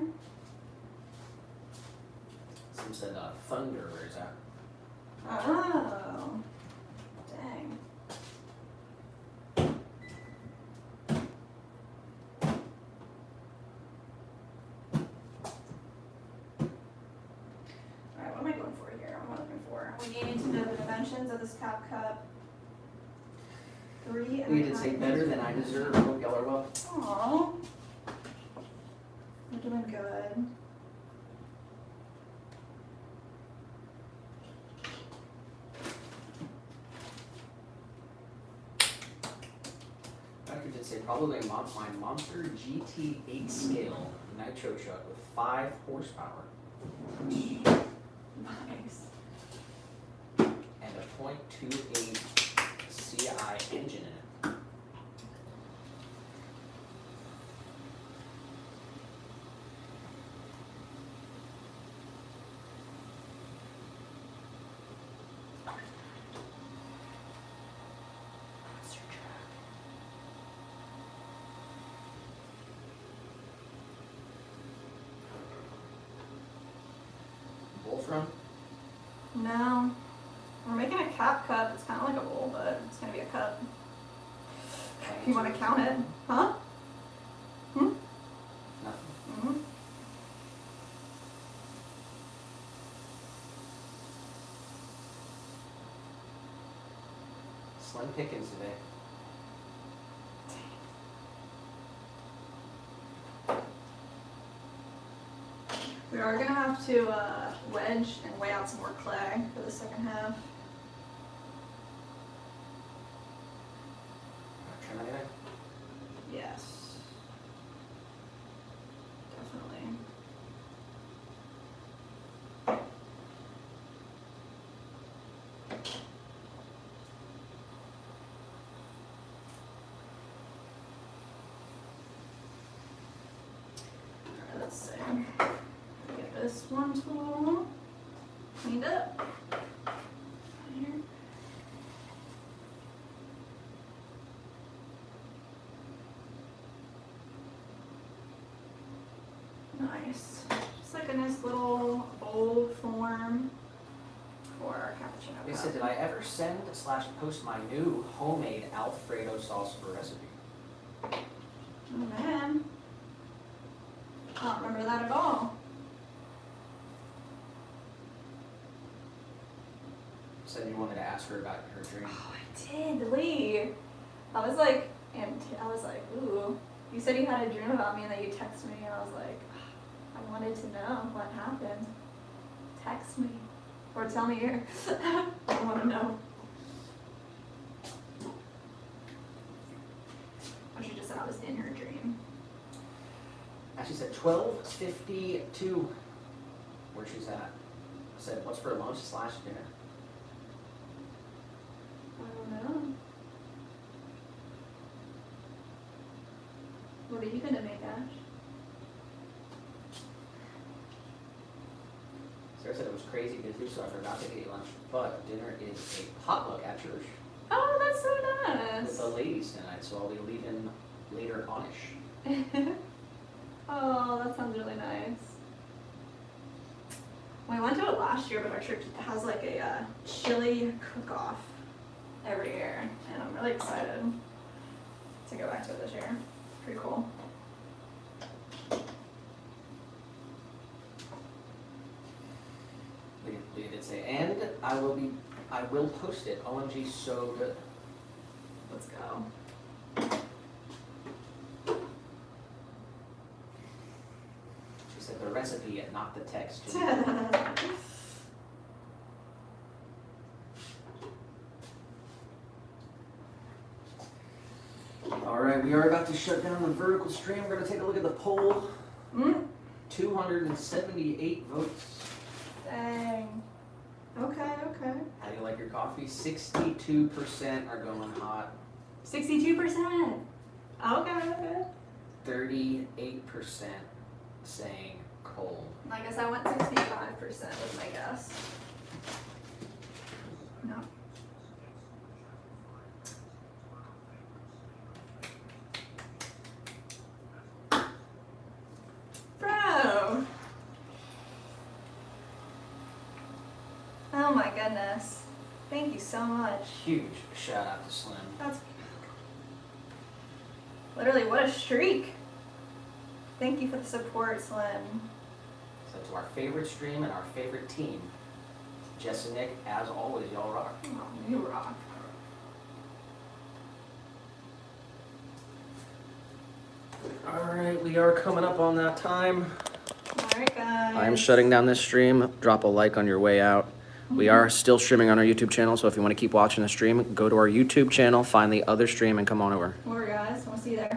Some said thunder, where is that? Oh, dang. Alright, what am I going for here? What am I looking for? We need to know the dimensions of this cap cup. 3 and We did say better than I deserve. Hope y'all are well. Aww. We're doing good. Doctor did say probably my Monster GT8 scale nitro truck with 5 horsepower Nice. and a .28 TDI engine in it. Wolfram? No. We're making a cap cup. It's kind of like a bowl, but it's going to be a cup. If you want to count it. Huh? Hmm? Nothing. Mm-hmm. Slim pickings today. We are going to have to wedge and weigh out some more clay for the second half. Trim anything? Yes. Definitely. Alright, let's see. Get this one tool cleaned up. Here. Nice. Just like a nice little bowl form for our cappuccino They cup. said, did I ever send / post my new homemade Alfredo sauce for recipe? Oh man. I don't remember that at all. Said you wanted to ask her about her dream. Oh, I did, Lee. I was like, ooh. You said you had a dream about me and that you texted me, and I was like, I wanted to know what happened. Text me. Or tell me your. I want to know. Or she just said I was in her dream. Actually said 12:52 where she's at. I said, what's for lunch / dinner? I don't know. What are you gonna make, Ash? Sarah said it was crazy busy, so I forgot to eat lunch. But dinner is a potluck at church Oh, that's so with the nice. ladies tonight, so I'll be leaving later on-ish. Oh, that sounds really nice. We went to it last year, but our church has like a chili cook-off every year, and I'm really excited to go back to it this year. Pretty cool. Leah did say, and I will post it. OMG, so good. Let's go. She said the recipe, not the text. All right, we are about to shut down the vertical stream. We're gonna take a look at the poll. 278 votes. Dang. Okay, okay. How do you like your coffee? 62% are going hot. 62%. Okay, okay. 38% saying cold. I guess I went 65% was my guess. No. Bro! Oh my goodness. Thank you so much. Huge shout out to Slim. That's literally what a streak. Thank you for the support, Slim. So to our favorite stream and our favorite team, Jess and Nick, as always, y'all rock. Oh, you rock. All right, we are coming up on that time. Alright, guys. I'm shutting down this stream. Drop a like on your way out. We are still streaming on our YouTube channel, so if you want to keep watching the stream, go to our YouTube channel, find the other stream, and come on over. Over, guys. We'll see you there.